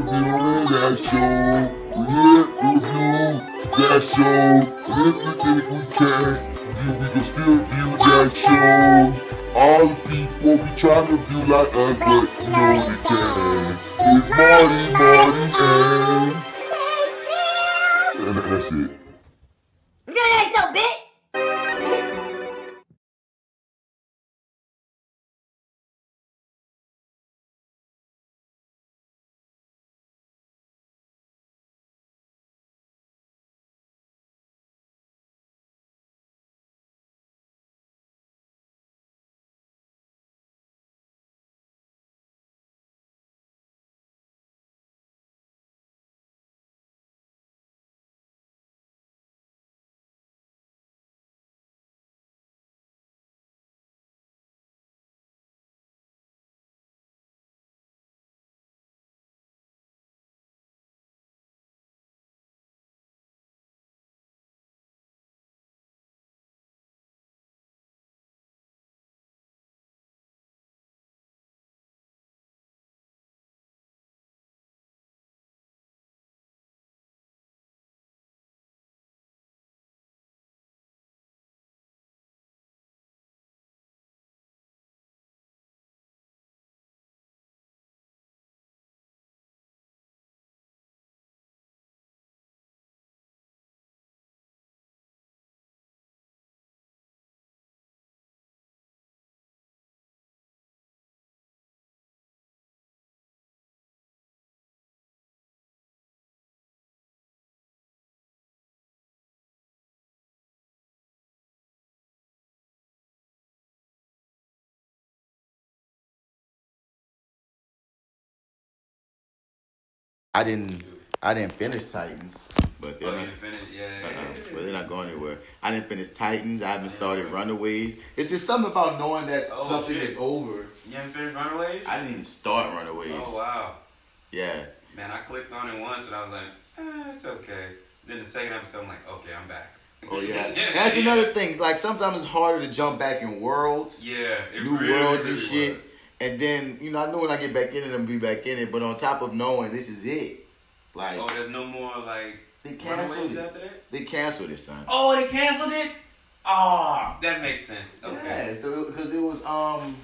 reviewing that show. We here to review that show. And if you think we can, then we can still review that show. All the people be trying to review like us, but you know they can. It's Marty, and that's it. Review that show, bitch! I didn't finish Titans, but you didn't finish? Yeah. But they're not going anywhere. I didn't finish Titans. I haven't started Runaways. It's just something about knowing that something is over. You haven't finished Runaways? I didn't even start Runaways. Oh wow. Yeah. Man, I clicked on it once and I was like, it's okay. Then the second episode, I'm like, okay, I'm back. Oh yeah. That's another thing. Like sometimes it's harder to jump back in worlds. Yeah. New worlds and shit. Was. And then, you know, I know when I get back in it, I'm going to be back in it. But on top of knowing this is it. Like, oh, there's no more, like, they canceled it. After that? They canceled it, son. Oh, they canceled it? Oh, that makes sense. Okay. Yeah, so, because it was, I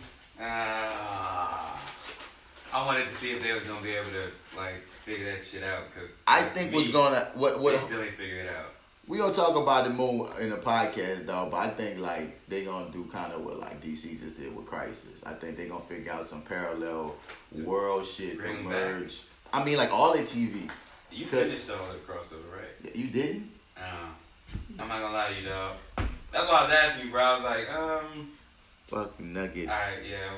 wanted to see if they was going to be able to, like, figure that shit out. Because I think what's going to, they still ain't figure it out. We gonna talk about it more in the podcast, though. But I think like they gonna do kind of what like DC just did with Crisis. I think they gonna figure out some parallel world shit to merge. I mean, like all the TV. You finished all the crossover, right? You didn't? I'm not gonna lie to you, dog. That's why I was asking you, bro. I was like, fuck Nugget. Alright, yeah.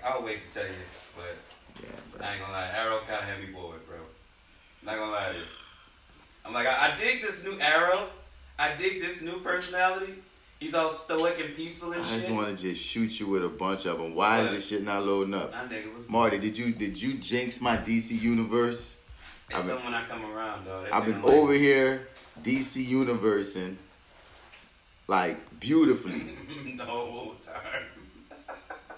I'll wait to tell you, but yeah, bro. I ain't gonna lie. Arrow kind of had me bored, bro. Not gonna lie to you. I'm like, I dig this new Arrow. I dig this new personality. He's all stoic and peaceful and shit. I just want to just shoot you with a bunch of them. Why is this shit not loading up? Marty, did you jinx my DC universe? It's when I come around, though. I've been over here, DC universe, and like beautifully. The whole time.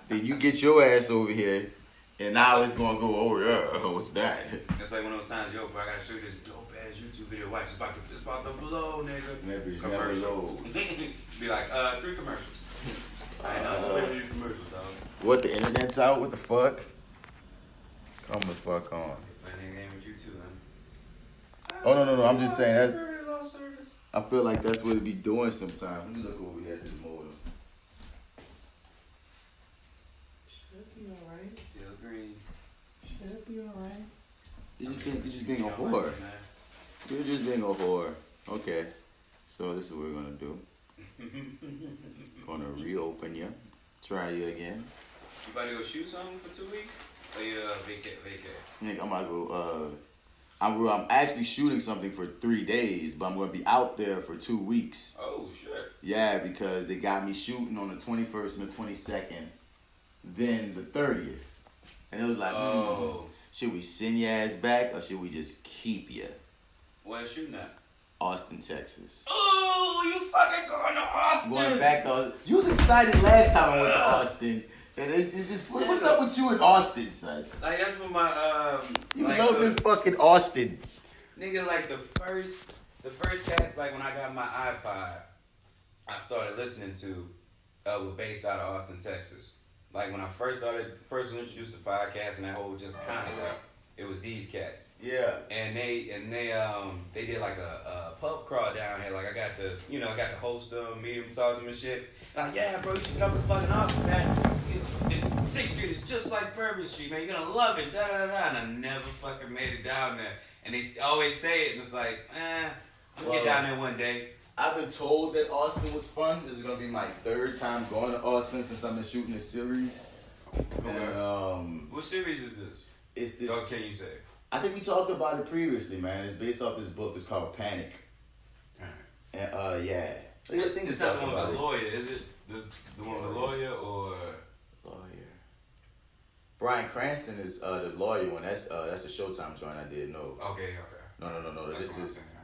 Then you get your ass over here, and now it's gonna go over there. What's that? It's like one of those times, yo, bro, I gotta show you this dope ass YouTube video. Watch, it's about to blow, nigga. Never low. Be like, 3 commercials. I know, it's 3 commercials, dog. What, the internet's out? What the fuck? Come the fuck on. Playing a game with you too, man. Oh, no, I'm just saying that's. I feel like that's what it be doing sometimes. Let me look over here at this modem. Should be alright. Still green. Should be alright. You just being a whore. You're just being a whore. Okay. So this is what we're gonna do. Gonna reopen you. Try you again. You about to go shoot something for 2 weeks? Or you vacate? Nigga, I'm about to go. I'm actually shooting something for 3 days, but I'm gonna be out there for 2 weeks. Oh shit. Yeah, because they got me shooting on the 21st and the 22nd, then the 30th, and it was like, should we send your ass back or should we just keep you? Where's shooting at? Austin, Texas. Oh, you fucking going to Austin? Going back to Austin. You was excited last time I went to Austin. And it's just, what's up with you in Austin, son? Like, that's what my, You like, love so, this fucking Austin. nigga, like, the first cats, like, when I got my iPod, I started listening to, were based out of Austin, Texas. Like, when I first was introduced to podcasts and that whole just concept, it was these cats. Yeah. And they did like a pub crawl down here. Like I got to host them, meet them, talk to them and shit. And like, yeah, bro, you should come to fucking Austin, man. It's 6th Street. It's just like Bourbon Street, man. You're gonna love it. Da da da. And I never fucking made it down there. And they always say it, and it's like, we'll get down there one day. I've been told that Austin was fun. This is gonna be my 3rd time going to Austin since I've been shooting this series. Okay. And What series is this? it's this. What can you say? I think we talked about it previously, man. It's based off this book. It's called Panic. And yeah, I think It's we not talked the one about with it. the lawyer, is it? The one with the lawyer or? Lawyer. Bryan Cranston is the lawyer one. That's a Showtime joint. I did know. Okay. No. That's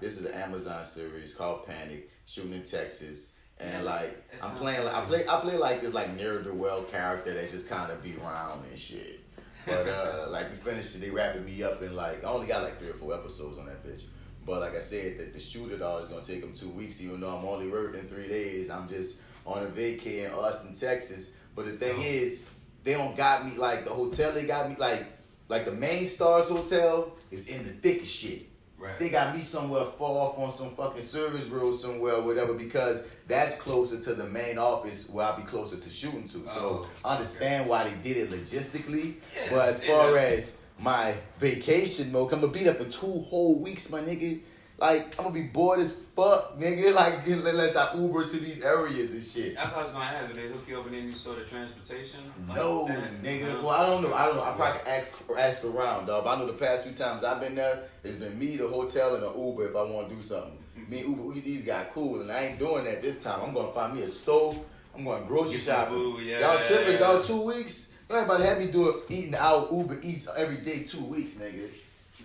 This is an Amazon series called Panic, shooting in Texas, and Yeah, like that I'm sounds playing like good. I play like this like ne'er do well character that just kind of be around and shit. But like we finished it, they wrapping me up in like I only got like 3 or 4 episodes on that bitch. But like I said, the shoot it all is gonna take them 2 weeks, even though I'm only working 3 days. I'm just on a vacay in Austin, Texas. But the thing is, they don't got me like the hotel. They got me like the main Stars Hotel is in the thickest shit. Right. They got me somewhere far off on some fucking service road somewhere or whatever because that's closer to the main office where I'll be closer to shooting to. So I understand why they did it logistically. Yeah, but as far as my vacation mode, I'm gonna be there for 2 whole weeks, my nigga. Like, I'm gonna be bored as fuck, nigga. Like, unless I Uber to these areas and shit. That's what I was gonna ask. Did they hook you up with any sort of transportation? No, that? nigga. No? Well, I don't know. I probably ask around, dog. But I know the past few times I've been there, it's been me, the hotel, and the Uber if I want to do something. Me and Uber, these guys cool, and I ain't doing that this time. I'm gonna find me a stove. I'm going grocery Get some shopping. food, yeah. Y'all tripping, dog? 2 weeks? Everybody have me eating out Uber Eats every day 2 weeks, nigga.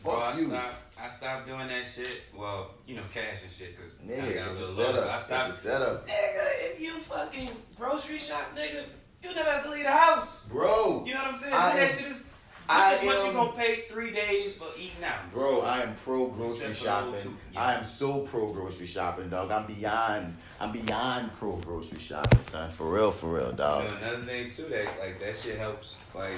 Bro, Fuck you. I stopped doing that shit. Well, cash and shit, cause I Nigga, got it's a a little low, so I setup. stopped. It's a setup. Nigga, if you fucking grocery shop, nigga, you never have to leave the house. Bro. You know what I'm saying? I That am- shit is. I This is what you am- gonna pay 3 days for eating out. Bro, I am pro grocery Except for the little shopping. two, yeah. I am so pro grocery shopping, dog. I'm beyond pro grocery shopping, son. For real, dog. Another thing too, that shit helps. Like,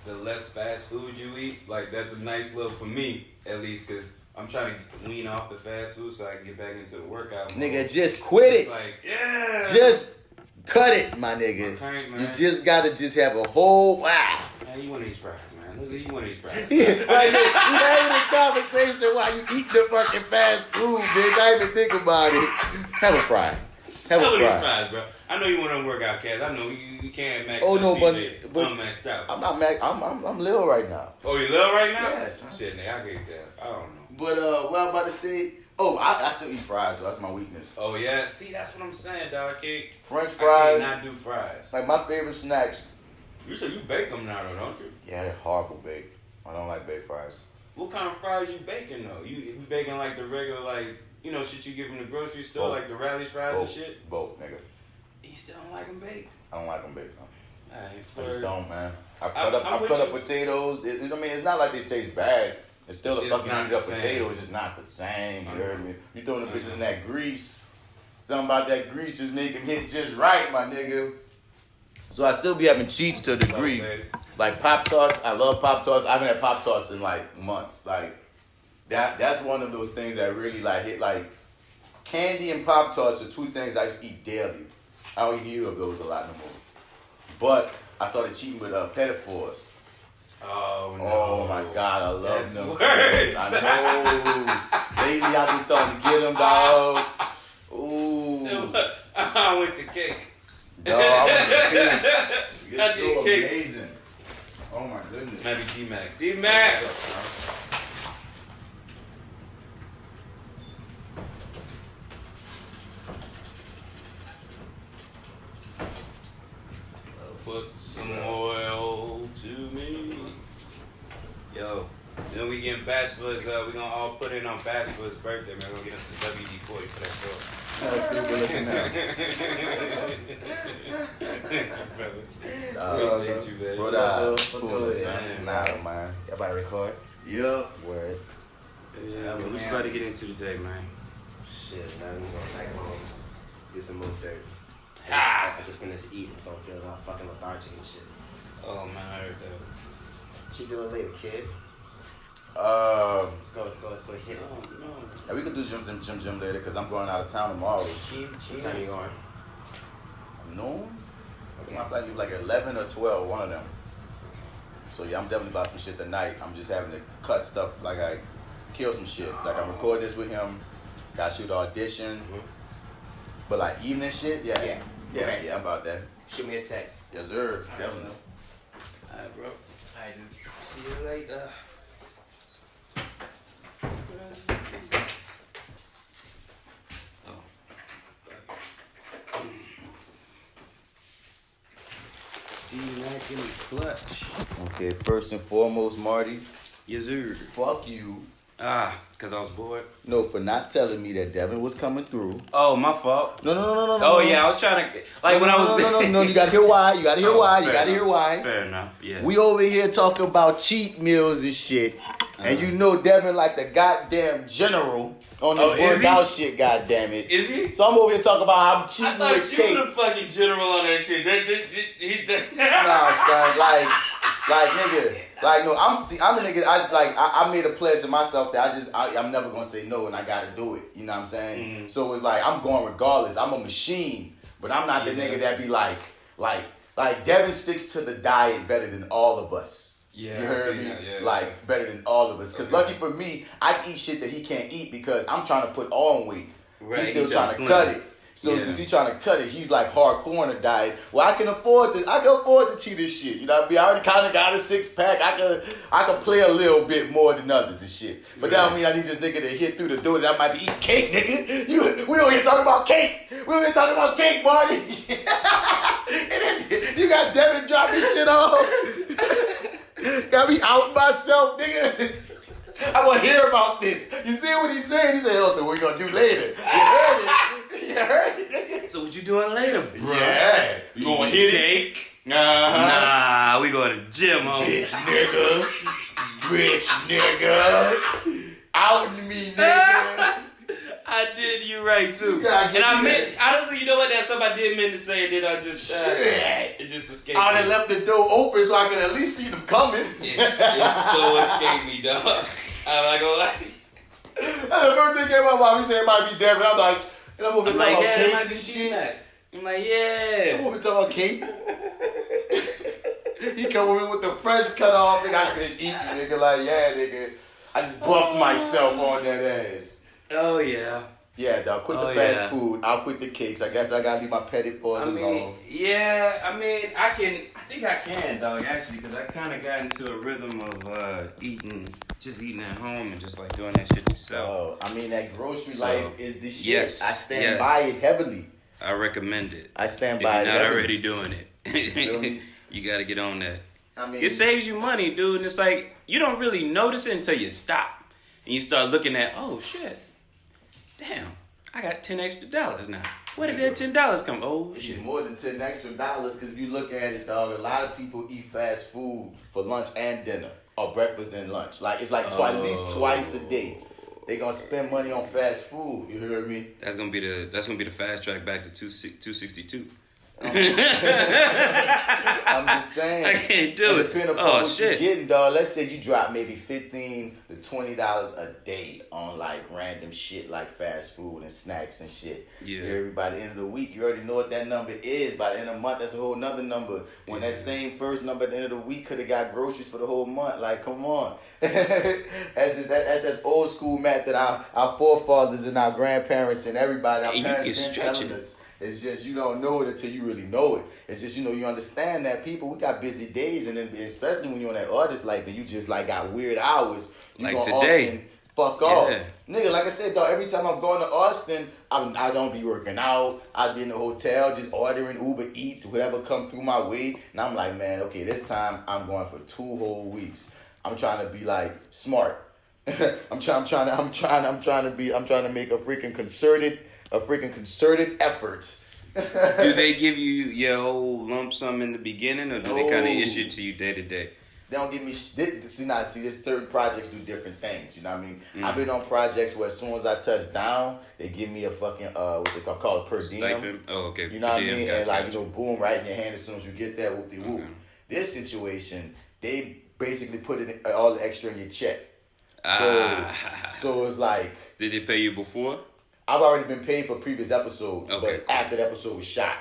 the less fast food you eat, like that's a nice little for me at least, cause I'm trying to wean off the fast food so I can get back into the workout mode. Nigga, just quit It's it. like, yeah. Just cut it, my nigga. Okay, man. You just gotta have a whole wow. Man, you want to eat fries, man. Look, you want to eat fries. Yeah, right there. You having this conversation while you eat the fucking fast food, bitch. I even think about it. Have a fry. Have I a want to eat fry. fries, bro. I know you want to work out, Cass. I know you can't max Oh out. no, TJ. but I'm maxed out. I'm not Mac. I'm Lil right now. Oh, you little right now? Yes. Shit, nigga, I get that. I don't know. But what I'm about to say. Oh, I still eat fries, though. That's my weakness. Oh yeah, see, that's what I'm saying, dog. French I fries. cannot do fries. Like my favorite snacks. You said you bake them now, though, don't you? Yeah, they're horrible baked. I don't like baked fries. What kind of fries you baking though? You baking like the regular, like, shit you get from the grocery store, Both. like the Rally's fries and shit? Both, nigga. You still don't like them baked? I don't like them baked. No. I just Alright. don't, man. I I'm cut with up you. potatoes. It's not like they taste bad. It's still a It's fucking not heated the up same. potato. It's just not the same. You heard me? You throwing the bitches in Mhm. that grease. Something about that grease just make them hit just right, my nigga. So I still be having cheats to a degree. baby. Like Pop-Tarts. I love Pop-Tarts. I haven't had Pop-Tarts in like months. Like that's one of those things that really like hit. Like candy and Pop-Tarts are 2 things I just eat daily. I don't eat either of those a lot no more. But I started cheating with Petit Fours. Oh no. Oh my God, I love That's them. worse. I know. Lately, I've been starting to get them, dog. Ooh. I went to cake. Dog, I want the cake. I It's did so cake. amazing. Oh my goodness. Maybe D-Mac. D-Mac! Put some oil to me. Yo, Then we getting bachelors. We gonna all put in on bachelor's birthday, man. We're gonna get us the WD-40 for that show. That's stupid looking now. Appreciate you, man. What What's cool, good, man? Nah, I don't mind. Y'all about to record? Yup. Word. Yeah, what you about to get into today, man? Shit, man. We gonna back home, get some more dirt. I just finished eating, so I'm feeling all fucking lethargic and shit. Oh, man, I heard that. What you doing later, kid? Let's go hit it. Oh, no. Yeah, we could do gym later because I'm going out of town tomorrow. What time you going? Noon? Okay. My flight leaves like 11 or 12, one of them. So yeah, I'm definitely about some shit tonight. I'm just having to cut stuff, like I kill some shit. Like I'm recording this with him, got to shoot the audition. But like evening shit, yeah, I'm about that. Shoot me a text. Yes sir, definitely. Alright, bro. I do. See you later. D-Mac in the clutch. Okay, first and foremost, Marty, Yes, sir. fuck you. Because I was bored. No, for not telling me that Devin was coming through. Oh, my fault. No. Oh, yeah, I was trying to, like, when I was... No, you gotta hear why. You gotta hear why. You fair gotta enough. hear why. Fair enough, yeah. We over here talking about cheat meals and shit. And you know Devin like the goddamn general on this Oh, is worked he? out shit, goddamn it. Is he? So I'm over here talking about how I'm I cheating thought with you cake. were the fucking general on that shit. Nah, son, like nigga, like no, I'm a nigga. I made a pledge to myself that I'm never gonna say no, and I gotta do it. You know what I'm saying? Mm-hmm. So it's like I'm going regardless. I'm a machine, but I'm not the nigga that be like Devin sticks to the diet better than all of us. Yeah, You I heard see me? that, yeah. Like better than all of us. Cause lucky for me, I can eat shit that he can't eat because I'm trying to put on weight. Right, He's still he trying just to slim. cut it. So Yeah. since he's trying to cut it, he's like hardcore on the diet. Well, I can afford this. I can afford to cheat this shit. You know what I mean? I already kind of got a 6-pack. I can play a little bit more than others and shit. But that don't mean I need this nigga to hit through the door that I might be eating cake, nigga. We don't here talking about cake. We don't here talking about cake, Marty. And then you got Devin dropping shit off. Got me out myself, nigga. I want to hear about this. You see what he's saying? He said, "Oh, so what we gonna do later?" You heard it. You heard it, nigga. So what you doing later, bro? Yeah. You gonna hit it? Cake? Uh-huh. Nah, we going to the gym, homie. Bitch, nigga. Out in me, nigga. I did you right too. You gotta get And I me meant, honestly, you know what? That's something I did mean to say, and then I just, Shit. it just escaped I me. done left the door open so I can at least see them coming. It so escaped me, dog. I'm not gonna lie. And the first thing came out, while we said it might be Devin. I'm like, and I'm over I'm here talking like, about yeah, it might cakes be and shit. D-Mac. I'm like, I'm yeah. over here talking about cake. He come over with the fresh cut off. Nigga, I finished eating. Nigga, like, yeah, nigga. I just buffed myself on that ass. Oh, yeah. Yeah, dog. Quit the fast food. I'll quit the cakes. I guess I gotta leave my petty paws alone. I think I can, dog, actually, because I kind of got into a rhythm of eating at home and just like doing that shit yourself. Oh, I mean, that grocery life is the shit. Yes, I stand yes. by it heavily. I recommend it. I stand If by you're it not heavily. already doing feel me? it, you got to get on that. I mean, It saves you money, dude. And it's like, you don't really notice it until you stop. And you start looking at, oh, shit. Damn, I got $10 extra now. Where did that $10 come? Oh, it's shit. more than $10 extra because if you look at it, dog, a lot of people eat fast food for lunch and dinner or breakfast and lunch. Like it's like at least twice a day. They gonna spend money on fast food. You heard me? That's gonna be the fast track back to 262. I'm just saying. I can't do it. Depending upon what you're getting, dog. Let's say you drop maybe $15 to $20 a day on like random shit like fast food and snacks and shit. Yeah. By the end of the week, you already know what that number is. By the end of the month, that's a whole nother number. When that same first number at the end of the week could have got groceries for the whole month. Like, come on. that's old school math that our forefathers and our grandparents and everybody, our And you parents can been stretch telling it. us. It's just you don't know it until you really know it. It's just you understand that people, we got busy days, and then especially when you're on that artist life and you just like got weird hours. You Like gonna today. often fuck off, Yeah. nigga. Like I said, dog. Every time I'm going to Austin, I don't be working out. I be in the hotel just ordering Uber Eats, whatever come through my way, and I'm like, man, okay, this time I'm going for 2 whole weeks. I'm trying to be like smart. I'm trying to make a freaking concerted effort. Do they give you your whole lump sum in the beginning, or do they kind of issue it to you day to day? They don't give me there's certain projects do different things, you know what I mean? I've been on projects where as soon as I touch down, they give me a fucking what's it called per diem. Stipend? Oh, okay. You know what I mean? Gotcha, and like, boom, right in your hand as soon as you get that, whoop de whoop. Okay. This situation, they basically put it all the extra in your check. So it's like, did they pay you before? I've already been paid for previous episodes, Okay, but after the episode was shot.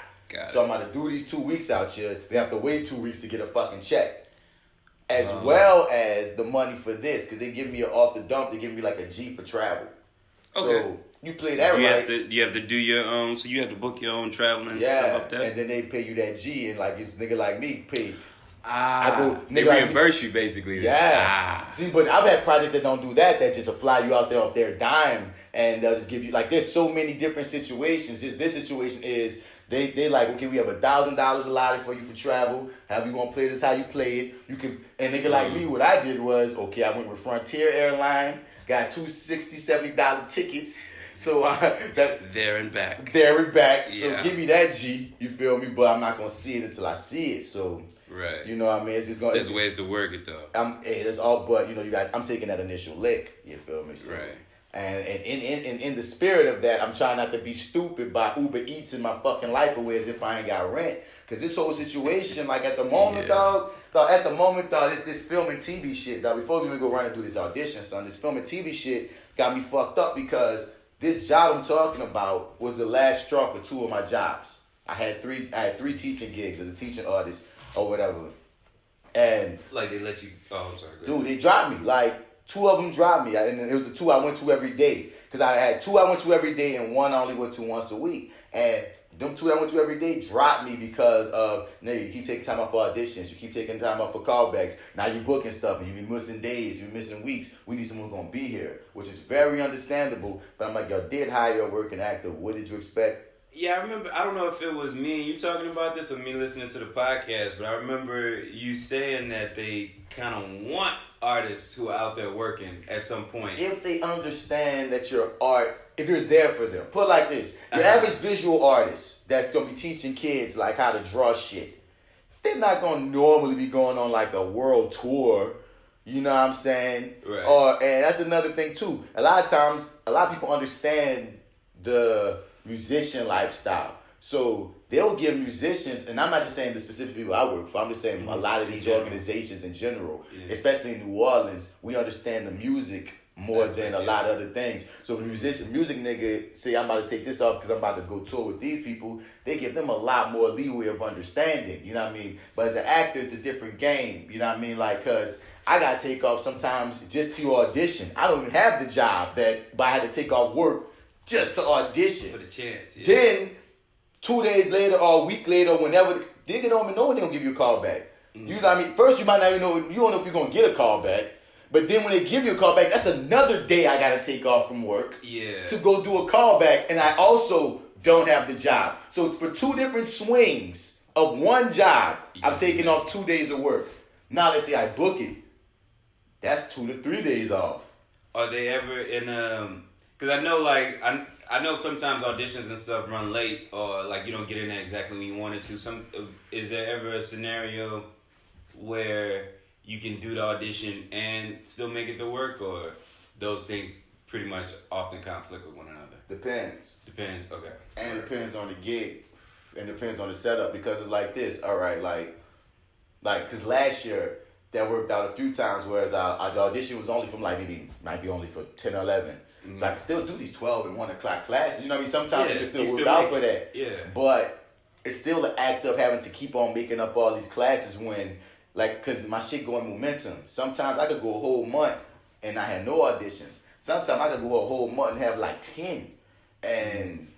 So I'm about to do these 2 weeks out here. They have to wait 2 weeks to get a fucking check. As well as the money for this, because they give me off the dump, they give me like a G for travel. Okay. So you play that right. You have to do your own, so you have to book your own travel and stuff up there? And then they pay you that G, and like, it's nigga like me pay. They reimburse you basically. Yeah. See, but I've had projects that don't do that just fly you out there off their dime, and they'll just give you, like, there's so many different situations. Just this situation is, they like, okay, we have $1,000 allotted for you for travel. How you gonna play this? How you play it? You can, and nigga like me, what I did was, okay, I went with Frontier Airline, got two $60-$70 tickets. So there and back. Yeah. So give me that G, you feel me? But I'm not gonna see it until I see it. So right. You know what I mean? It's just gonna. There's ways to work it though. There's all, but you know, I'm taking that initial lick. You feel me? So, right. And in the spirit of that, I'm trying not to be stupid by Uber Eats in my fucking life away as if I ain't got rent. Cause this whole situation, like at the moment, dog, this film and TV shit, dog. Before we even go run and do this audition, son, this film and TV shit got me fucked up because this job I'm talking about was the last straw for two of my jobs. I had three teaching gigs as a teaching artist or whatever, and like they let you. Oh, I'm sorry. Dude, they dropped me. Like, two of them dropped me, and it was the two I went to every day. Because I had two I went to every day, and one I only went to once a week. And them two I went to every day dropped me because of, nigga, you keep taking time off for auditions. You keep taking time off for callbacks. Now you booking stuff, and you be missing days. You missing weeks. We need someone who's going to be here, which is very understandable. But I'm like, y'all did hire a working actor. What did you expect? Yeah, I remember, I don't know if it was me and you talking about this or me listening to the podcast, but I remember you saying that they kind of want artists who are out there working at some point. If they understand that your art, if you're there for them. Put it like this. Your average visual artist that's going to be teaching kids like how to draw shit, they're not going to normally be going on like a world tour. You know what I'm saying? Right. And that's another thing too. A lot of times, a lot of people understand the musician lifestyle. So they'll give musicians, and I'm not just saying the specific people I work for, I'm just saying a lot of these organizations in general, especially in New Orleans, we understand the music more than a lot of other things. So if a music nigga say, I'm about to take this off because I'm about to go tour with these people, they give them a lot more leeway of understanding, you know what I mean? But as an actor, it's a different game, you know what I mean? Like, cause I gotta take off sometimes just to audition. I don't even have the job but I had to take off work just to audition. For the chance, yeah. Then 2 days later or a week later, whenever, they don't even know when they're gonna give you a call back. Mm-hmm. You know what I mean? First, you might not even know, you don't know if you're gonna get a call back. But then when they give you a call back, that's another day I gotta take off from work to go do a call back, and I also don't have the job. So for two different swings of one job, I'm taking off 2 days of work. Now let's say I book it. That's 2 to 3 days off. Are they ever in because I know like I know sometimes auditions and stuff run late or like you don't get in there exactly when you wanted to. Is there ever a scenario where you can do the audition and still make it to work, or those things pretty much often conflict with one another? Depends, okay. And it depends on the gig, and depends on the setup, because it's like this, all right, like, because last year, that worked out a few times, whereas our audition was only from like might be only for 10 or 11. Mm-hmm. So I can still do these 12 and 1 o'clock classes, you know what I mean? Sometimes it can still work out for that. Yeah. But it's still the act of having to keep on making up all these classes when, like, because my shit going momentum. Sometimes I could go a whole month and I had no auditions. Sometimes I could go a whole month and have like 10. And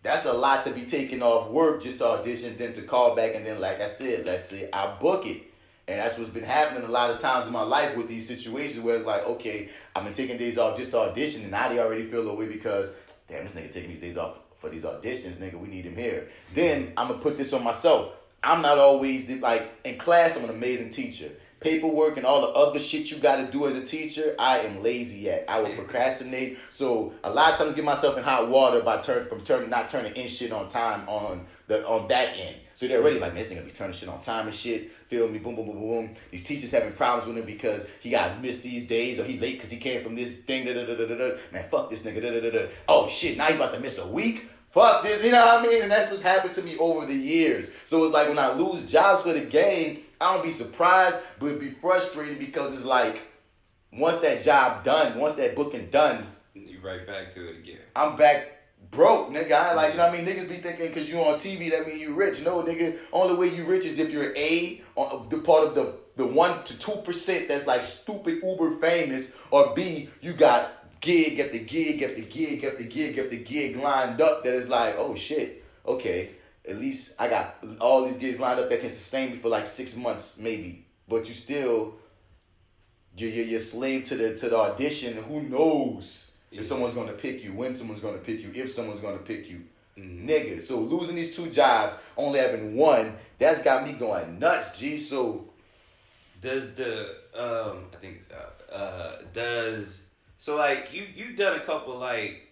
that's a lot to be taking off work just to audition, then to call back. And then, like I said, let's say I book it. And that's what's been happening a lot of times in my life with these situations where it's like, okay, I've been taking days off just to audition, and now they already feel the way because, damn, this nigga taking these days off for these auditions, nigga, we need him here. Then I'm going to put this on myself. I'm not always, like, in class, I'm an amazing teacher. paperwork and all the other shit you got to do as a teacher, I am lazy at. I will procrastinate. So a lot of times get myself in hot water by not turning in shit on time on that end. So they're already like, man, this nigga be turning shit on time and shit. Feel me? Boom, boom, boom, boom, boom. These teachers having problems with him because he got missed these days or he late because he came from this thing. Man, fuck this nigga. Oh shit, now he's about to miss a week. Fuck this, you know what I mean? And that's what's happened to me over the years. So it's like when I lose jobs for the game, I don't be surprised, but it'd be frustrating because it's like, once that job done, once that booking done, you right back to it again. I'm back broke, nigga. I like, you know what I mean? Niggas be thinking because you on TV, that mean you rich. No, nigga, only way you rich is if you're the part of the 1 to 2% that's like stupid uber famous, or B, you got gig after gig after gig after gig after gig lined up that is like, oh shit, okay, at least I got all these gigs lined up that can sustain me for like 6 months maybe. But you still, you're slave to the audition. Who knows if someone's gonna pick you, when someone's gonna pick you, if someone's gonna pick you, nigga. So losing these 2 jobs, only having one, that's got me going nuts, G. So does the I think it's out. So like you've done a couple like,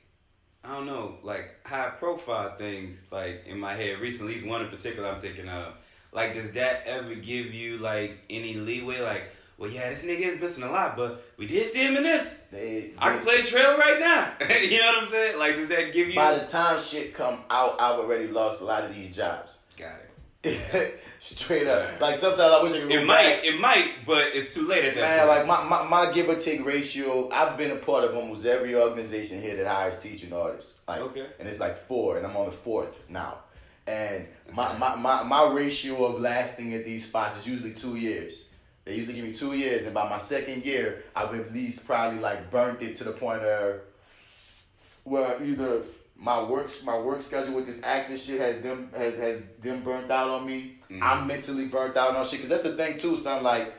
I don't know, like high profile things like in my head recently. At least one in particular I'm thinking of. Like, does that ever give you like any leeway? Like, well, yeah, this nigga is missing a lot, but we did see him in this. I can play trail right now. You know what I'm saying? Like, does that give you? By the time shit come out, I've already lost a lot of these jobs. Got it. Straight up. Like sometimes I wish I could. It might, but it's too late at that point. Like my give or take ratio, I've been a part of almost every organization here that hires teaching artists. Like, okay. And it's like 4, and I'm on the 4th now. And my ratio of lasting at these spots is usually 2 years. They usually give me 2 years, and by my 2nd year, I've at least probably like burnt it to the point where either my work schedule with this acting shit has them burnt out on me. Mm-hmm. I'm mentally burnt out on shit. Cause that's the thing too. So I'm like,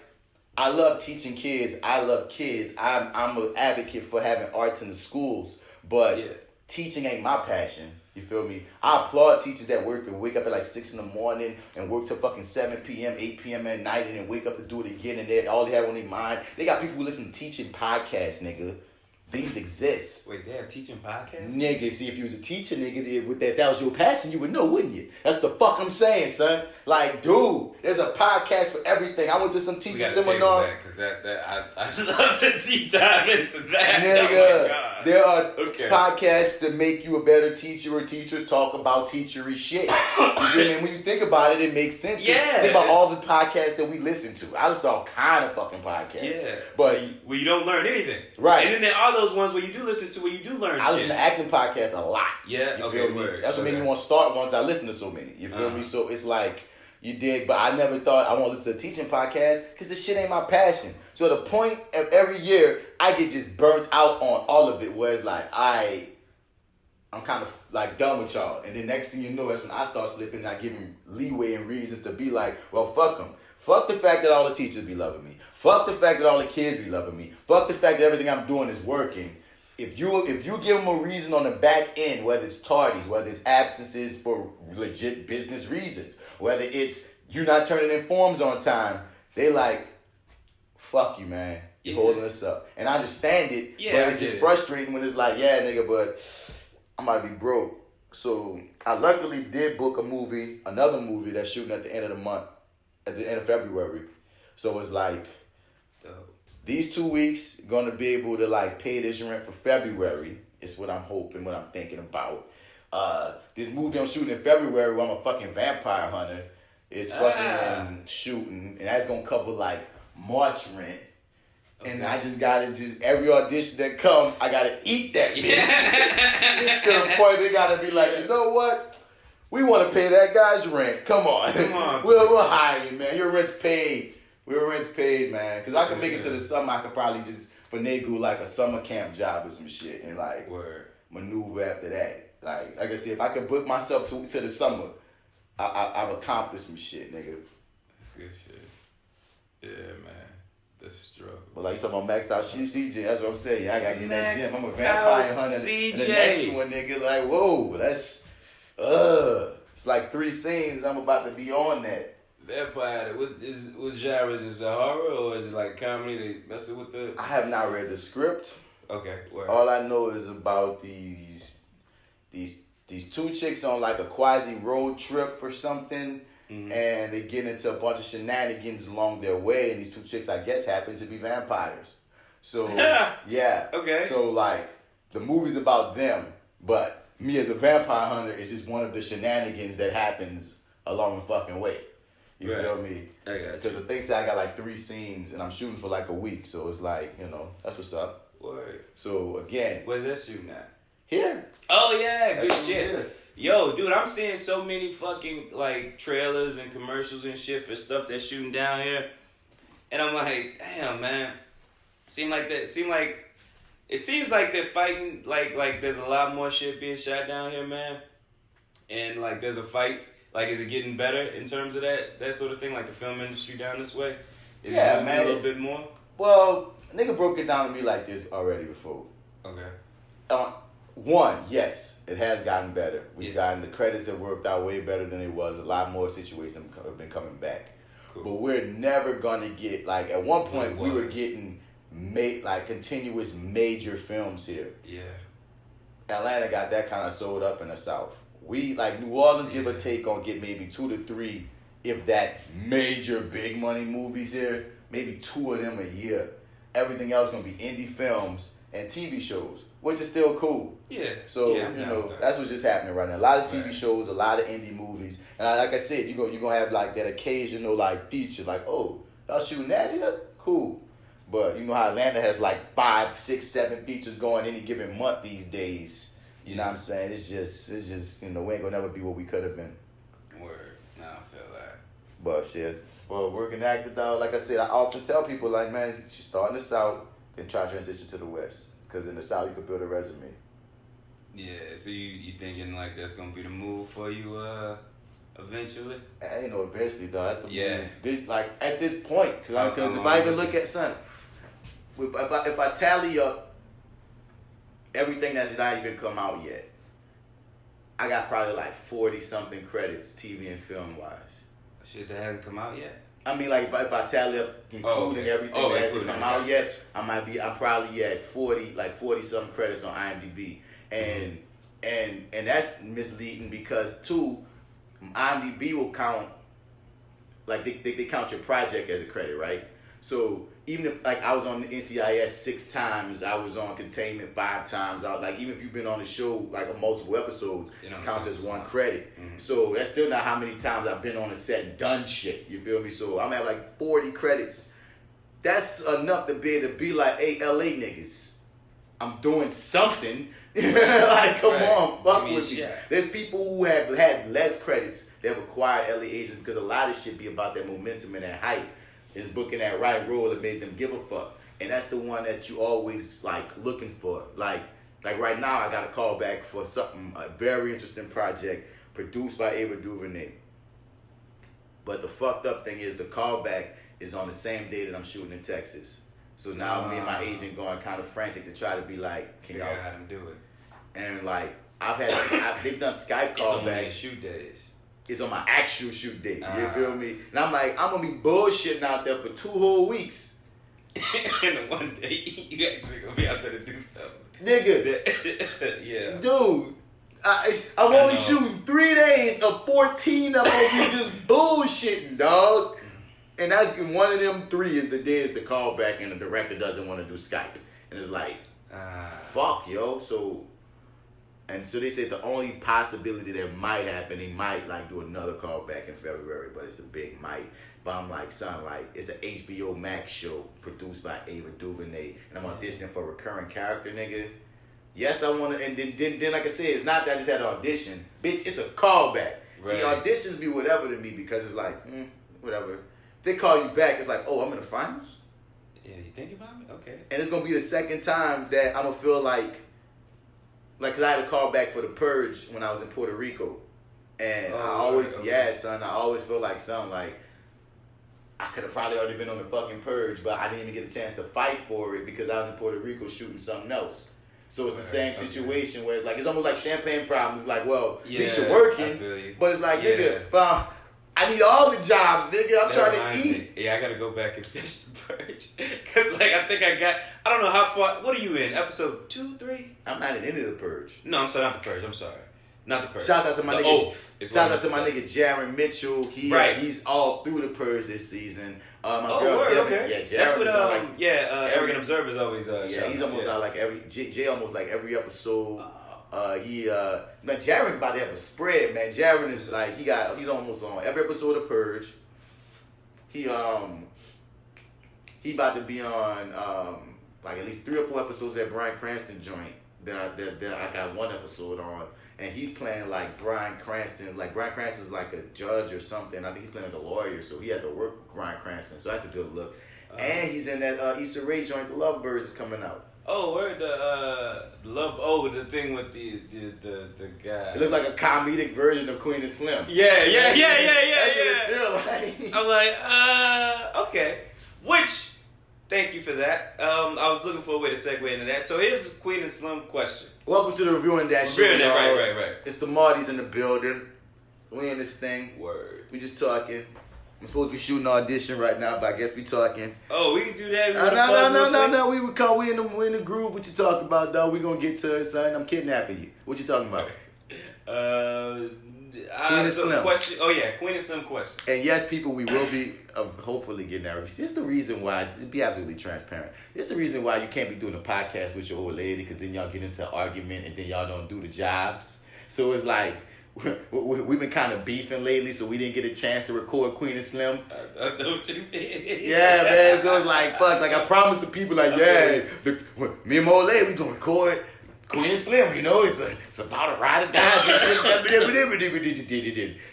I love teaching kids. I love kids. I'm an advocate for having arts in the schools, but teaching ain't my passion. You feel me? I applaud teachers that wake up at like 6 in the morning and work till fucking 7 p.m., 8 p.m. at night, and then wake up to do it again. And all they have on their mind, they got people who listen to teaching podcasts, nigga. These exist. Wait, they have teaching podcasts? Nigga, see, if you was a teacher, nigga, with that was your passion, you would know, wouldn't you? That's the fuck I'm saying, son. Like, dude, there's a podcast for everything. I went to some teacher seminar. I'd love to deep dive into that. Nigga, oh my God. There are podcasts that make you a better teacher, or teachers talk about teachery shit. You feel me? When you think about it, it makes sense. Yeah. Think about all the podcasts that we listen to. I listen to all kind of fucking podcasts. Yeah. But where you don't learn anything. Right. And then there are those ones where you do listen to where you do learn shit. I listen to acting podcasts a lot. Yeah, you okay, feel me? word. That's what made me want to start once I listened to so many. You feel me? So it's like, you dig, but I never thought I want to listen to a teaching podcast because this shit ain't my passion. So at a point of every year, I get just burnt out on all of it, where it's like, I'm kind of like done with y'all. And then next thing you know, that's when I start slipping and I give them leeway and reasons to be like, well, fuck them. Fuck the fact that all the teachers be loving me. Fuck the fact that all the kids be loving me. Fuck the fact that everything I'm doing is working. If you give them a reason on the back end, whether it's tardies, whether it's absences for legit business reasons, whether it's you not turning in forms on time, they like, fuck you, man. You're holding us up. And I understand it, but it's just frustrating when it's like, yeah, nigga, but I might be broke. So I luckily did book another movie that's shooting at the end of the month, at the end of February. So it's like, these 2 weeks gonna be able to like pay this rent for February. It's what I'm hoping, what I'm thinking about. This movie I'm shooting in February where I'm a fucking vampire hunter is fucking shooting, and that's gonna cover like March rent. Okay. And I just gotta every audition that come, I gotta eat that bitch. To the point they gotta be like, you know what? We wanna pay that guy's rent. Come on. We'll hire you, man. Your rent's paid. Your rent's paid, man. Because I can make it to the summer. I could probably just finagle like a summer camp job or some shit and like maneuver after that. Like I said, if I could book myself to the summer, I've accomplished some shit, nigga. Good shit. Yeah, man. The struggle. But like you talking about maxed out CJ, that's what I'm saying. I gotta get that gym. I'm a Maxed vampire out hunter. CJ. And the next one, nigga, like, whoa, that's it's like 3 scenes. I'm about to be on that. vampire? What genre is this? A horror or is it like comedy? They messing with the. I have not read the script. Okay. Word. All I know is about these two chicks on like a quasi road trip or something, and they get into a bunch of shenanigans along their way. And these two chicks, I guess, happen to be vampires. So yeah. Okay. So like the movie's about them, but me as a vampire hunter is just one of the shenanigans that happens along the fucking way. You feel me? I got you. Because the thing say I got like 3 scenes and I'm shooting for like a week, so it's like, you know, that's what's up. Word. So again, where's that shooting at? Here. Oh yeah, good shit. Here. Yo, dude, I'm seeing so many fucking like trailers and commercials and shit for stuff that's shooting down here, and I'm like, damn, man. It seems like they're fighting. Like there's a lot more shit being shot down here, man. And like there's a fight. Like, is it getting better in terms of that sort of thing? Like the film industry down this way? Is it moving a little bit more? Well, nigga broke it down to me like this already before. Okay. One, yes, it has gotten better. We've gotten the credits have worked out way better than it was. A lot more situations have been coming back. Cool. But we're never gonna get like at one point we were getting continuous major films here. Yeah. Atlanta got that kind of sold up in the South. We like New Orleans, give or take, gonna get maybe 2 to 3, if that, major big money movies here. Maybe 2 of them a year. Everything else gonna be indie films and TV shows, which is still cool. Yeah. So you know that's what's just happening right now. A lot of TV shows, a lot of indie movies, and like I said, you're gonna have like that occasional like feature, like y'all shooting that, cool. But you know how Atlanta has like 5, 6, 7 features going any given month these days. You know what I'm saying? It's just we ain't gonna never be what we could have been. Word. Nah, I feel that. But shit, for working actor though, like I said, I often tell people like, man, you should start in the South, then try to transition to the West. Because in the South you could build a resume. Yeah, so you thinking like that's gonna be the move for you eventually? I ain't know eventually though. That's the move. This like at this point, because if I even look at if I tally up everything that's not even come out yet, I got probably like 40 something credits, TV and film wise. Shit that hasn't come out yet? I mean, like if I tally up, including everything that hasn't come out yet, I'm probably at 40 something credits on IMDb, and that's misleading because too, IMDb will count like they count your project as a credit, right? So even if like I was on the NCIS 6 times, I was on Containment 5 times. Even if you've been on the show like multiple episodes, it counts as 1 credit. Mm-hmm. So that's still not how many times I've been on a set and done shit. You feel me? So I'm at like 40 credits. That's enough to be able to be like, hey, LA niggas, I'm doing something. Like, come on, fuck with me. There's people who have had less credits that have acquired LA agents because a lot of shit be about that momentum and that hype. Is booking that right role that made them give a fuck. And that's the one that you always like looking for. Like right now I got a call back for a very interesting project produced by Ava DuVernay. But the fucked up thing is the callback is on the same day that I'm shooting in Texas. So now me and my agent going kind of frantic to try to be like, can y'all how to do it. And like they've done Skype callbacks. It's shoot days. It's on my actual shoot date. You feel me? And I'm like, I'm gonna be bullshitting out there for 2 whole weeks. And one day you actually gonna be out there to do stuff. Nigga. Yeah. Dude. I'm only shooting 3 days of 14 of them be just bullshitting, dog. And that's one of them 3 is the day is the callback and the director doesn't want to do Skype. And it's like, fuck, yo. So they said the only possibility that might happen, he might like do another callback in February, but it's a big might. But I'm like, son, like it's an HBO Max show produced by Ava DuVernay, and I'm auditioning for a recurring character, nigga. Yes, I want to, and then like I said, it's not that I just had an audition, bitch. It's a callback. Right. See, auditions be whatever to me because it's like, whatever. If they call you back, it's like, oh, I'm in the finals. Yeah, you think about it? Okay. And it's gonna be the second time that I'm gonna feel like, cause I had a call back for The Purge when I was in Puerto Rico, and I always feel like something like I could have probably already been on the fucking Purge, but I didn't even get a chance to fight for it because I was in Puerto Rico shooting something else. So it's the same situation where it's like it's almost like champagne problems. It's like, well, at least you're working, but it's like, nigga, but I need all the jobs, nigga. I'm trying to eat. Yeah, I gotta go back and finish The Purge. Cause like I think I don't know how far. What are you in? Episode 2, 3? I'm not in any of The Purge. No, I'm sorry, not The Purge. I'm sorry, not The Purge. Shout out to my The nigga. Oath. Shout out to my nigga Jaron Mitchell. He's all through The Purge this season. Okay. Yeah, that's what. like, Arrogant Observer's always. He's almost out like every Jay almost like every episode. Man, Jaron's about to have a spread, man. Jaron is like he's almost on every episode of Purge. He about to be on like at least 3 or 4 episodes at Bryan Cranston joint that I got 1 episode on, and he's playing like Bryan Cranston. Like Bryan Cranston's like a judge or something. I think he's playing a lawyer, so he had to work with Bryan Cranston. So that's a good look. And he's in that Issa Rae joint. The Lovebirds is coming out. Oh, where the love? Oh, the thing with the guy. It looked like a comedic version of Queen and Slim. Yeah. That's what it feel like. I'm like, okay. Which, thank you for that. I was looking for a way to segue into that. So here's the Queen and Slim question. Welcome to the Reviewing Dat Show. Right. It's the Martys in the building. We in this thing. Word. We just talking. I'm supposed to be shooting an audition right now, but I guess we talking. Oh, we can do that. No. We in the groove. What you talking about, dog? We gonna get to it, son. I'm kidnapping you. What you talking about? Queen and Slim. Question. Oh yeah, Queen and Slim question. And yes, people, we will be hopefully getting that. This is the reason why. To be absolutely transparent, this is the reason why you can't be doing a podcast with your old lady, because then y'all get into an argument and then y'all don't do the jobs. So it's like. We've been kind of beefing lately, so we didn't get a chance to record Queen and Slim. I know what you mean. Yeah, man. So it's like, fuck. Like, I promised the people, like, me and my old lady, we gonna record Queen and Slim. You know, it's about a ride or die.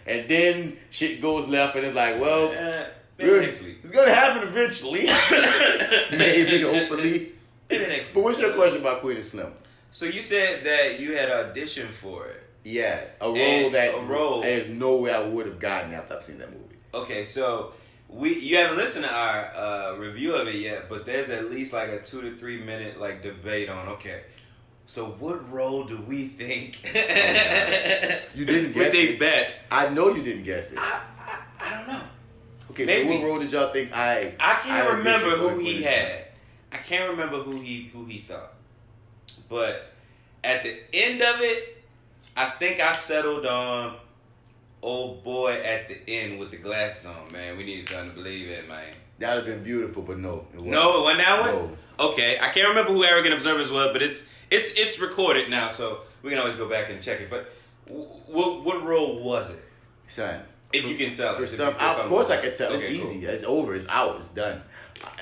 And then shit goes left, and it's like, well, maybe next week. It's gonna happen eventually. Maybe, hopefully. Maybe next week. But what's your question about Queen and Slim? So you said that you had auditioned for it. Yeah, a role there's no way I would have gotten after I've seen that movie. Okay, so you haven't listened to our review of it yet, but there's at least like a 2 to 3 minute like debate on. Okay, so what role do we think? You didn't guess it. DietBats. I know you didn't guess it. I don't know. Okay, maybe. So what role did y'all think I can't remember who he had. I can't remember who he thought. But at the end of it, I think I settled on old boy at the end with the glasses on, man. We need something to believe in, man. That would have been beautiful, but no. It wasn't. No, it wasn't that one? No. Okay, I can't remember who Arrogant Observers was, but it's recorded now, so we can always go back and check it. But what role was it? Son. If you can tell. Of course I can tell. It's easy. Cool. It's over. It's out. It's done.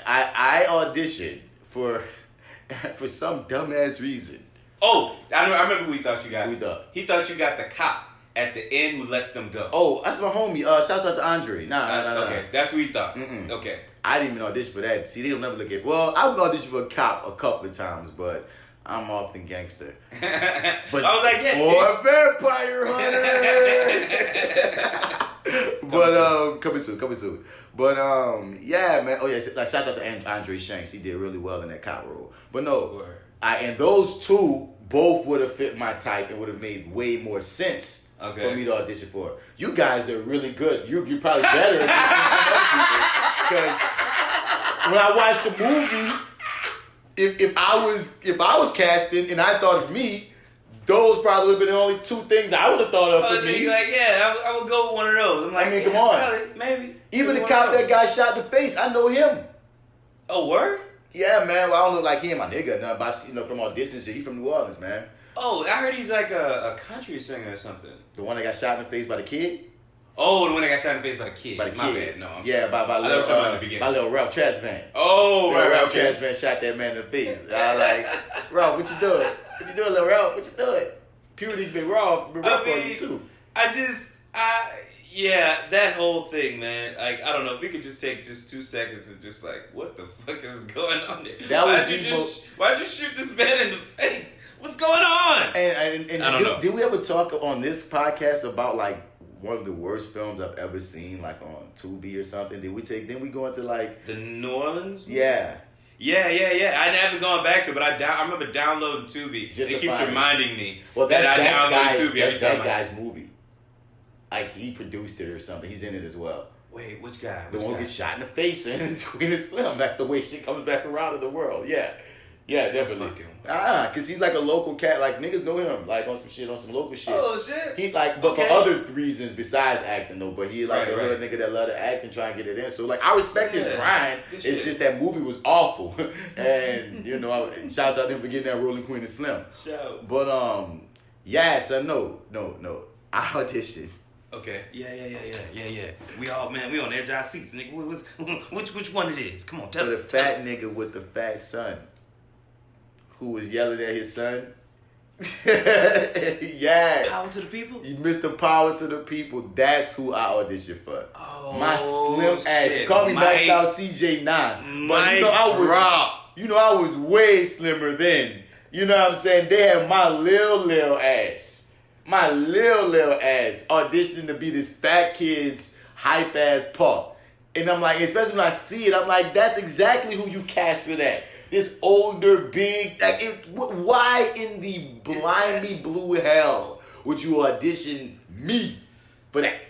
I auditioned for some dumbass reason. Oh, I remember who he thought you got. Who he thought? He thought you got the cop at the end who lets them go. Oh, that's my homie. Shouts out to Andre. Nah. Okay, that's who he thought. Mm-mm. Okay. I didn't even audition for that. See, they don't never look at. Well, I've auditioned for a cop a couple of times, but I'm often gangster. But I was like, yeah. Or a vampire hunter. But coming soon. But yeah, man. Oh yeah, like shouts out to Andre Shanks. He did really well in that cop role. But no, and those two both would have fit my type and would have made way more sense for me to audition for. You guys are really good. You're probably better than because when I watched the movie, if I was casting and I thought of me, those probably would have been the only 2 things I would have thought of for me. Like, yeah, I would go with one of those. I'm like, I mean, come on. Probably, maybe. Even the cop that got shot in the face, I know him. Oh, word? Yeah, man. Well, I don't look like he and my nigga, nothing, but from auditions, he from New Orleans, man. Oh, I heard he's like a country singer or something. The one that got shot in the face by the kid? Oh, the one that got shot in the face by the kid. By the My kid. bad. No, I'm yeah, sorry. by little Ralph Trash Van. Oh, right. Ralph Trash Van shot that man in the face. I was like, Ralph, what you doing? What you doing, little Ralph? What you doing? Puberty's been rough for you too. Yeah, that whole thing, man. Like, I don't know. If we could just take just 2 seconds and just like, what the fuck is going on there? Why'd you shoot this man in the face? What's going on? And I don't know. Did we ever talk on this podcast about like one of the worst films I've ever seen, like on Tubi or something? Didn't we go into like the New Orleans movie? Yeah. I haven't gone back to it, but I remember downloading Tubi. It keeps reminding me that I downloaded Tubi every time. That's that guy's movie. like he produced it or something. He's in it as well. Wait, which guy? The one who gets shot in the face and Queen is Slim. That's the way shit comes back around in the world. Yeah. Yeah, definitely. Cause he's like a local cat. Like niggas know him, like on some local shit. Oh shit. He like, but for other reasons besides acting though. But he like a hood nigga that love to act and try and get it in. So like, I respect his grind. It's just that movie was awful, and you know, shouts out to him for getting that role in Queen and Slim. Show. But yeah, so no, I auditioned. Okay. Yeah. We all, man, we on edge of our seats, nigga. Which one it is? Come on, tell us. The fat nigga with the fat son, who was yelling at his son. Yeah. Power to the people? Mr. Power to the people. That's who I auditioned for. Oh, my slim shit. ass. Call me Max Out CJ9. But I was way slimmer then. You know what I'm saying? They had my lil ass. My lil ass auditioning to be this fat kid's hype ass pop. And I'm like, especially when I see it, I'm like, that's exactly who you cast for that. This older, big, like, why in the blindy blue hell would you audition me for that?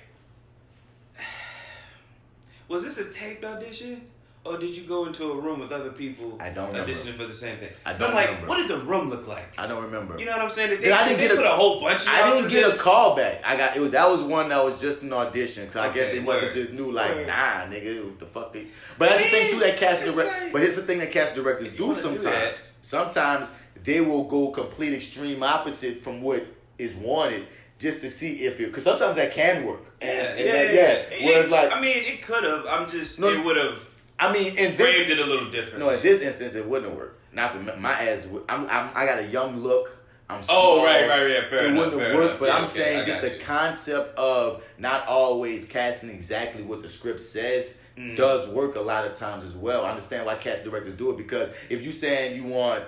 Was this a taped audition? Or did you go into a room with other people I don't remember. auditioning for the same thing? I don't like, remember. what did the room look like? I don't remember. You know what I'm saying? I didn't put a whole bunch of I didn't get a call back. That was one that was just an audition. Cause I guess they must have just knew like, nah, nigga, what the fuck they. But that's the thing too that casting directors. But here's the thing that casting directors do sometimes. Sometimes they will go complete extreme opposite from what is wanted. Just to see if it, because sometimes that can work. Yeah. Whereas like, I mean, it could have. It would have. I mean, in framed this, it a little different. No, in this instance, it wouldn't have worked. Not for my ass. I got a young look. I'm small. Oh, right. Fair enough. It wouldn't have worked. But yeah, I'm saying just the concept of not always casting exactly what the script says does work a lot of times as well. I understand why casting directors do it, because if you saying you want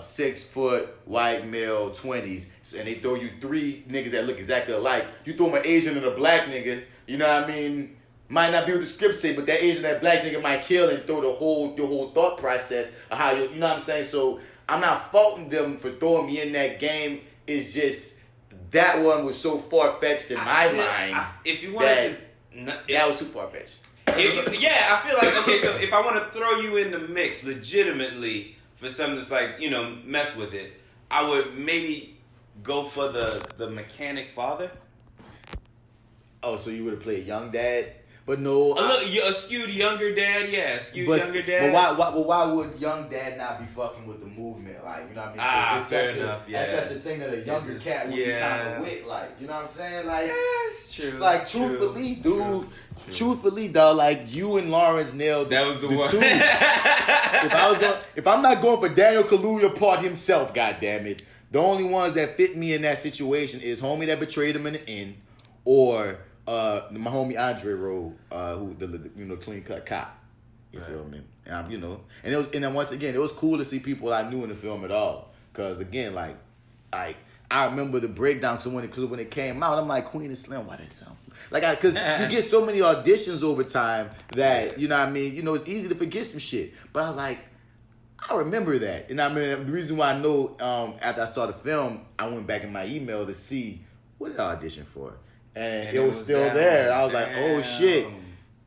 6 foot white male 20s and they throw you 3 niggas that look exactly alike, you throw them an Asian and a black nigga, you know what I mean? Might not be what the script say, but that Asian, that black nigga might kill and throw the whole thought process of how you know what I'm saying? So I'm not faulting them for throwing me in that game. It's just that one was so far-fetched in my mind. If you wanted that was too far-fetched. I feel like, okay, so if I want to throw you in the mix legitimately for something that's like, you know, mess with it, I would maybe go for the mechanic father. Oh, so you would have played young dad? But no, a skewed younger dad, younger dad. But why would young dad not be fucking with the movement? Like, you know what I mean? Fair enough. That's such a thing that a younger cat would be kind of with. Like, you know what I'm saying? Like, that's true. Like, truthfully, dude. Truthfully, dog, like you and Lawrence nailed that was the one. Two. If I'm not going for Daniel Kaluuya part himself, goddammit, the only ones that fit me in that situation is homie that betrayed him in the end, or my homie Andre Rowe, who the clean cut cop. You feel me? And and then once again, it was cool to see people I knew in the film at all. Cause again, like I remember the breakdown. So when it came out, I'm like, Queen and Slim, why that sound? Like, cause you get so many auditions over time that you know what I mean. You know, it's easy to forget some shit. But I was like, I remember that, and I mean the reason why I know after I saw the film, I went back in my email to see what did I audition for. And it was still there. I was like, oh shit.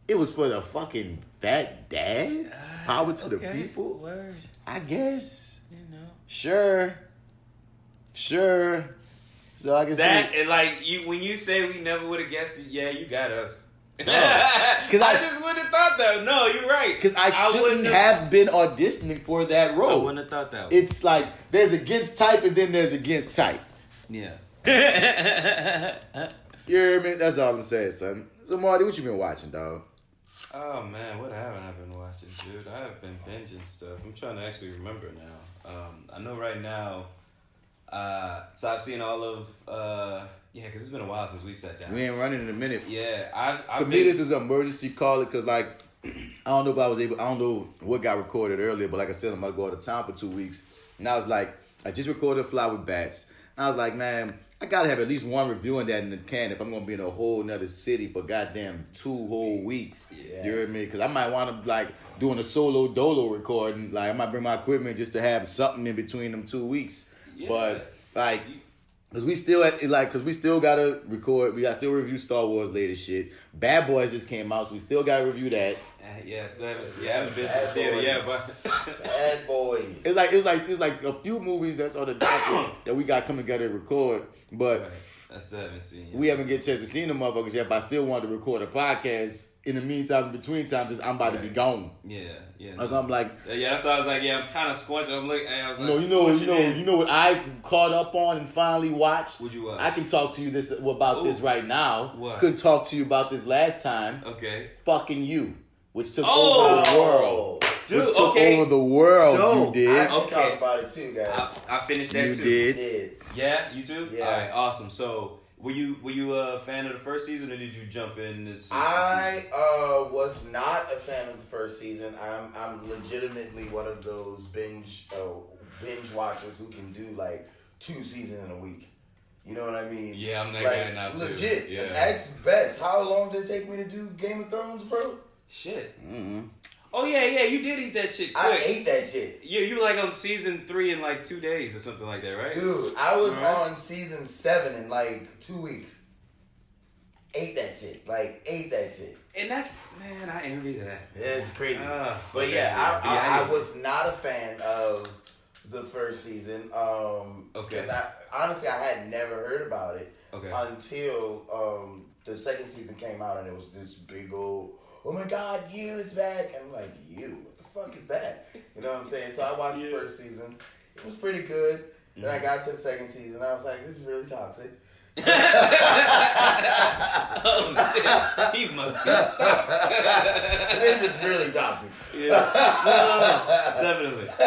It was for the fucking fat dad? Power to the people? Word. I guess. You know. Sure. So I can that, say. And like, when you say we never would have guessed it, yeah, you got us. No. I just wouldn't have thought that. No, you're right. Because I shouldn't have been auditioning for that role. I wouldn't have thought that. It's like, there's against type and then there's against type. Yeah. You hear me? That's all I'm saying, son. So, Marty, what you been watching, dog? Oh, man, what haven't I been watching, dude? I have been binging stuff. I'm trying to actually remember now. I know right now, so I've seen all of, because it's been a while since we've sat down. We ain't running in a minute. Yeah, To me, this is an emergency call because, like, I don't know what got recorded earlier, but like I said, I'm about to go out of town for 2 weeks. And I was like, I just recorded FlyWithBats. I was like, man, I gotta have at least one reviewing that in the can if I'm gonna be in a whole nother city for goddamn 2 whole weeks. Yeah. You hear me? Because I might want to like doing a solo dolo recording. Like I might bring my equipment just to have something in between them 2 weeks. Yeah. But like, Cause we still gotta record. We got still review Star Wars latest shit. Bad Boys just came out, so we still gotta review that. Yeah, I haven't been to the theater yet, but Bad Boys. It's like a few movies that's on the docket that we got coming together to record, but right. I still haven't seen it. We haven't get a chance to see them motherfuckers yet. But I still wanted to record a podcast. In the meantime, in between times, I'm about to be gone. Yeah. So I'm like, that's why I was like, I'm kind of squinching. I'm looking. I was like, you know what I caught up on and finally watched. What'd you watch? I can talk to you about this right now. What? Couldn't talk to you about this last time. Okay. Fucking You, which took over the world. Dude, which took over the world. Dope. You did. I can talk about it too, guys. I finished that too. You did. Yeah, you too. Yeah. All right, awesome. So. Were you a fan of the first season, or did you jump in this season? I was not a fan of the first season. I'm legitimately one of those binge watchers who can do like 2 seasons in a week. You know what I mean? Yeah, I'm that like, guy now too. Legit. Yeah. Ask Bets, how long did it take me to do Game of Thrones, bro? Shit. Mm-hmm. Oh yeah, you did eat that shit quick. I ate that shit. Yeah, you were like on season 3 in like 2 days or something like that, right? Dude, I was on season 7 in like 2 weeks. Ate that shit. And that's, man, I envy that. It's crazy. But But yeah, I was not a fan of the first season. Okay. Because I had never heard about it until the second season came out, and it was this big old, oh my God, You, it's back. And I'm like, You? What the fuck is that? You know what I'm saying? So I watched the first season. It was pretty good. Then I got to the second season. I was like, this is really toxic. Oh shit! He must be stuck. This is really toxic. Yeah, no, definitely. I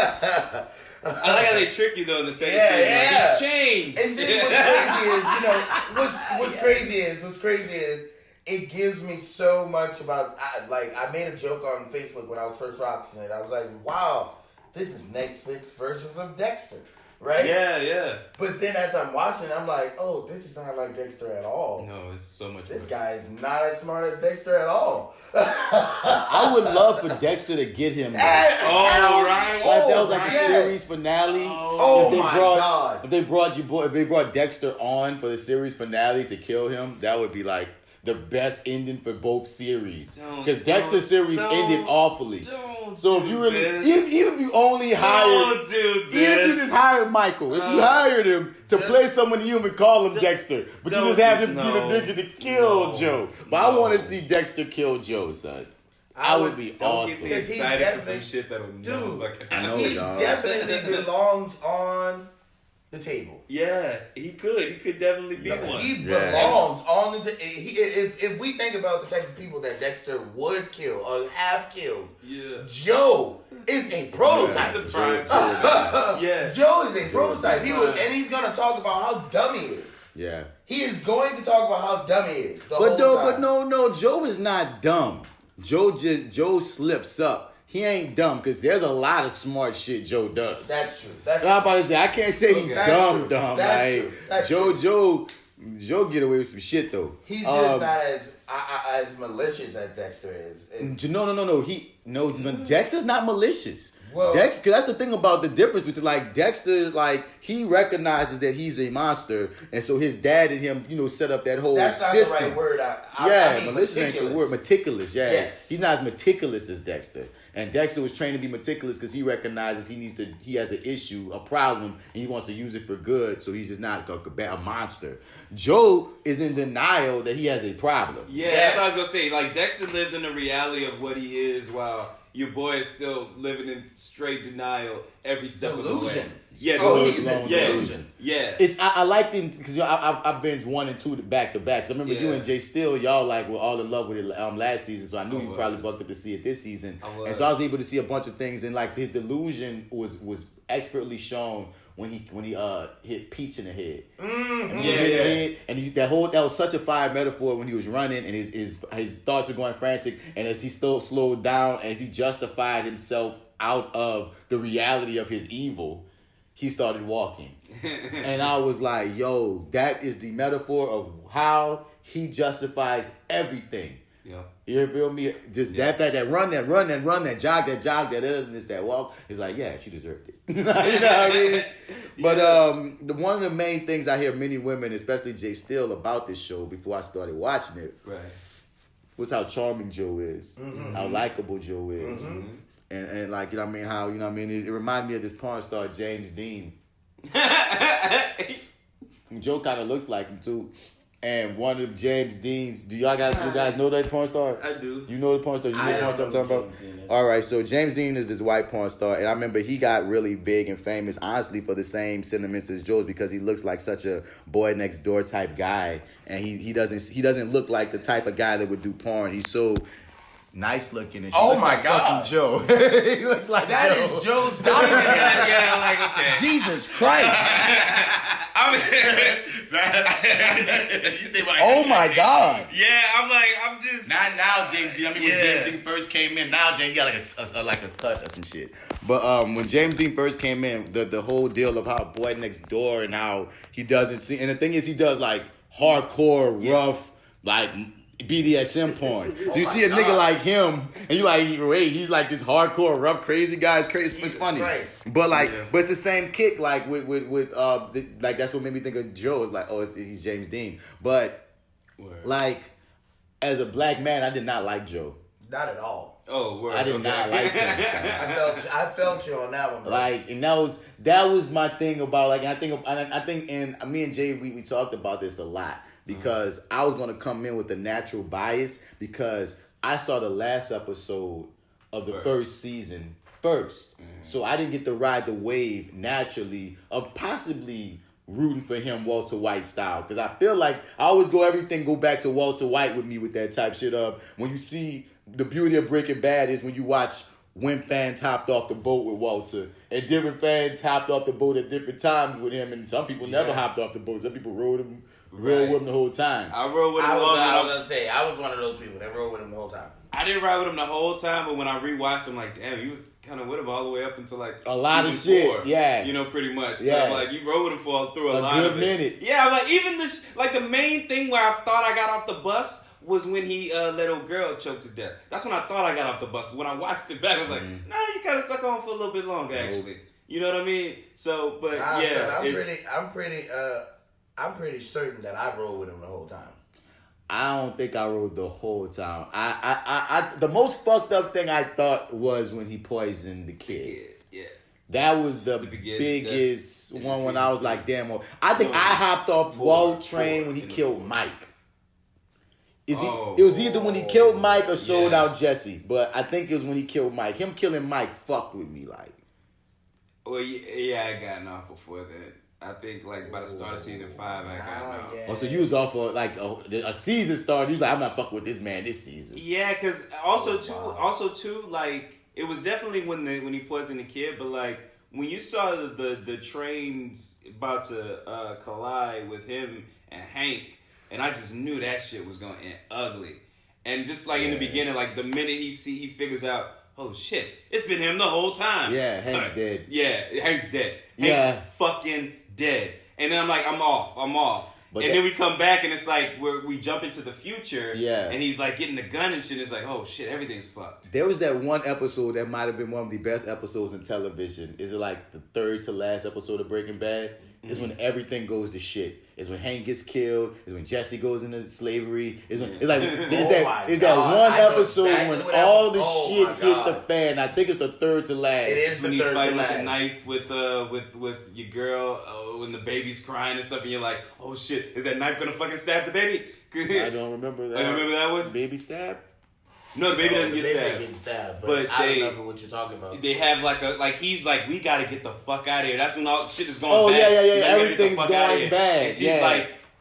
like how they trick you though in the second season. Yeah. He's changed. And then what's crazy is, it gives me so much about. I made a joke on Facebook when I was first watching it. I was like, wow, this is Netflix versions of Dexter. Right? Yeah. But then as I'm watching, I'm like, oh, this is not like Dexter at all. No, it's so much. This guy is not as smart as Dexter at all. I would love for Dexter to get him. Right. Like that was like the series finale. Oh my God! If they brought Dexter on for the series finale to kill him, that would be like the best ending for both series. Because Dexter's series ended awfully. So if you really, even if you only hired, even if you just hired Michael, if you hired him to play someone human, call him Dexter, but you just have him be the nigga to kill Joe. But I want to see Dexter kill Joe, son. I would be awesome. Get me excited for some shit that'll never fucking happen. He definitely belongs on the table. Yeah, he could definitely be one. He belongs on the if we think about the type of people that Dexter would kill or have killed, Joe is a prototype. Joe is a prototype. He's gonna talk about how dumb he is. Yeah. He is going to talk about how dumb he is. But no, Joe is not dumb. Joe slips up. He ain't dumb because there's a lot of smart shit Joe does. That's true. I'm about to say I can't say he's dumb. That's Joe get away with some shit though. He's just not as malicious as Dexter is. No. Dexter's not malicious. Well, Dexter, that's the thing about the difference between like Dexter, like he recognizes that he's a monster, and so his dad and him, set up that whole that's system. Not the right word. Malicious ain't the word. Meticulous. Yeah, yes. He's not as meticulous as Dexter. And Dexter was trained to be meticulous because he recognizes he has an issue, a problem, and he wants to use it for good. So he's just not a monster. Joe is in denial that he has a problem. Yeah, that's what I was gonna say. Like Dexter lives in the reality of what he is, while your boy is still living in straight denial every step of the way. Yeah, he's in delusion. Yeah, I like them because I binged 1 and 2 back to back. So I remember you and J.Steel, y'all were all in love with it last season. So I knew you probably bucked up to see it this season. And so I was able to see a bunch of things, and like his delusion was expertly shown when he hit Peach in the head. That was such a fire metaphor when he was running and his thoughts were going frantic, and as he still slowed down, as he justified himself out of the reality of his evil, he started walking. And I was like, yo, that is the metaphor of how he justifies everything. Yeah. You feel me? Just that run, that jog, that walk. It's like, yeah, she deserved it. You know what I mean? But one of the main things I hear many women, especially J.Steel, about this show before I started watching it, right, was how charming Joe is, how likable Joe is, and like, you know what I mean? How, you know what I mean? It reminded me of this porn star James Dean. Joe kind of looks like him too. And one of James Dean's, you guys know that porn star? I do. You know the porn star? You know the porn star I'm talking about? All right, so James Dean is this white porn star, and I remember he got really big and famous, honestly, for the same sentiments as Joe's, because he looks like such a boy next door type guy, and he doesn't look like the type of guy that would do porn. He's so nice looking, and she looks like fucking Joe. He looks like That Joe. is Joe's dominant. Yeah, like, okay. Jesus Christ. Oh my God. Yeah, I'm just. Not now, James Dean. I mean, when James Dean first came in, now James got like a cut or some shit. But when James Dean first came in, the whole deal of how boy next door and how he doesn't see, and the thing is, he does like hardcore, rough, like BDSM porn. So you see a nigga like him, and you like, wait, he's like this hardcore, rough, crazy guy. It's crazy. It's funny, but like, but it's the same kick. Like with like that's what made me think of Joe. It's like, oh, he's James Dean. But like, as a black man, I did not like Joe. Not at all. Oh, word. I did not like him. I felt you on that one, bro. Like, and that was my thing about, like, I think, and me and Jay, we talked about this a lot, because I was gonna come in with a natural bias, because I saw the last episode of the first season first, so I didn't get to ride the wave naturally of possibly rooting for him Walter White style, because I feel like I always go back to Walter White with me with that type shit of, when you see the beauty of Breaking Bad is when you watch when fans hopped off the boat with Walter, and different fans hopped off the boat at different times with him, and some people never hopped off the boat. Some people rode with him the whole time. I rode with him. I was one of those people that rode with him the whole time. I didn't ride with him the whole time, but when I rewatched him, like, damn, he was kind of with him all the way up until like a lot of shit. 4, yeah, you know, pretty much. Yeah. So like, you rode with him through a lot good of minute. Yeah, like even this, like the main thing where I thought I got off the bus was when he let old girl choke to death. That's when I thought I got off the bus. But when I watched it back, I was like, nah, you kind of stuck on for a little bit longer, actually. You know what I mean? So, but I'm pretty certain that I rode with him the whole time. I don't think I rode the whole time. I the most fucked up thing I thought was when he poisoned the kid. Yeah. That was the biggest one when I was like, damn. I think I hopped off Wall Train when he killed Mike. It was either when he killed Mike or sold out Jesse, but I think it was when he killed Mike. Him killing Mike fucked with me, like. Well, yeah, I got off before that. I think like by the start of season 5, I got off. Oh, so you was off for like a season started. You was like, I'm not fucking with this man this season. Yeah, because also too, like it was definitely when he poisoned the kid, but like when you saw the trains about to collide with him and Hank. And I just knew that shit was gonna end ugly. And just like in the beginning, like the minute he figures out, oh shit, it's been him the whole time. Yeah, Hank's dead. Yeah, Hank's dead. Yeah. Hank's fucking dead. And then I'm like, I'm off. But then we come back and it's like we jump into the future. Yeah. And he's like getting the gun and shit. It's like, oh shit, everything's fucked. There was that one episode that might have been one of the best episodes in television. Is it like the third to last episode of Breaking Bad? It's when everything goes to shit. It's when Hank gets killed. It's when Jesse goes into slavery. It's that one episode when all the shit hit the fan. I think it's the third to last. It is when the third to last. he's fighting with the knife with your girl when the baby's crying and stuff, and you're like, oh shit, is that knife gonna fucking stab the baby? I don't remember that. I remember that one. Baby stab? No, the baby doesn't get stabbed. stabbed. Getting stabbed, but I remember what you're talking about. They have he's like, we gotta get the fuck out of here. That's when all shit is going bad. Yeah. Like, everything's going bad. And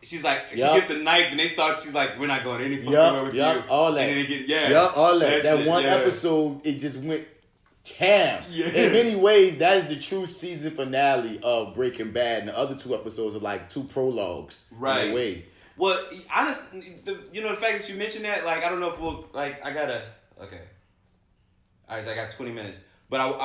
she's like, she gets the knife and she's like, we're not going any fucking way with you. All that. And then they get, all that. That shit, one episode, it just went ham. Yeah. In many ways, that is the true season finale of Breaking Bad. And the other 2 episodes are like 2 prologues. Right. In a way. Well, honestly, the fact that you mentioned that, like, I don't know if we'll, like, okay. All right, so I got 20 minutes. But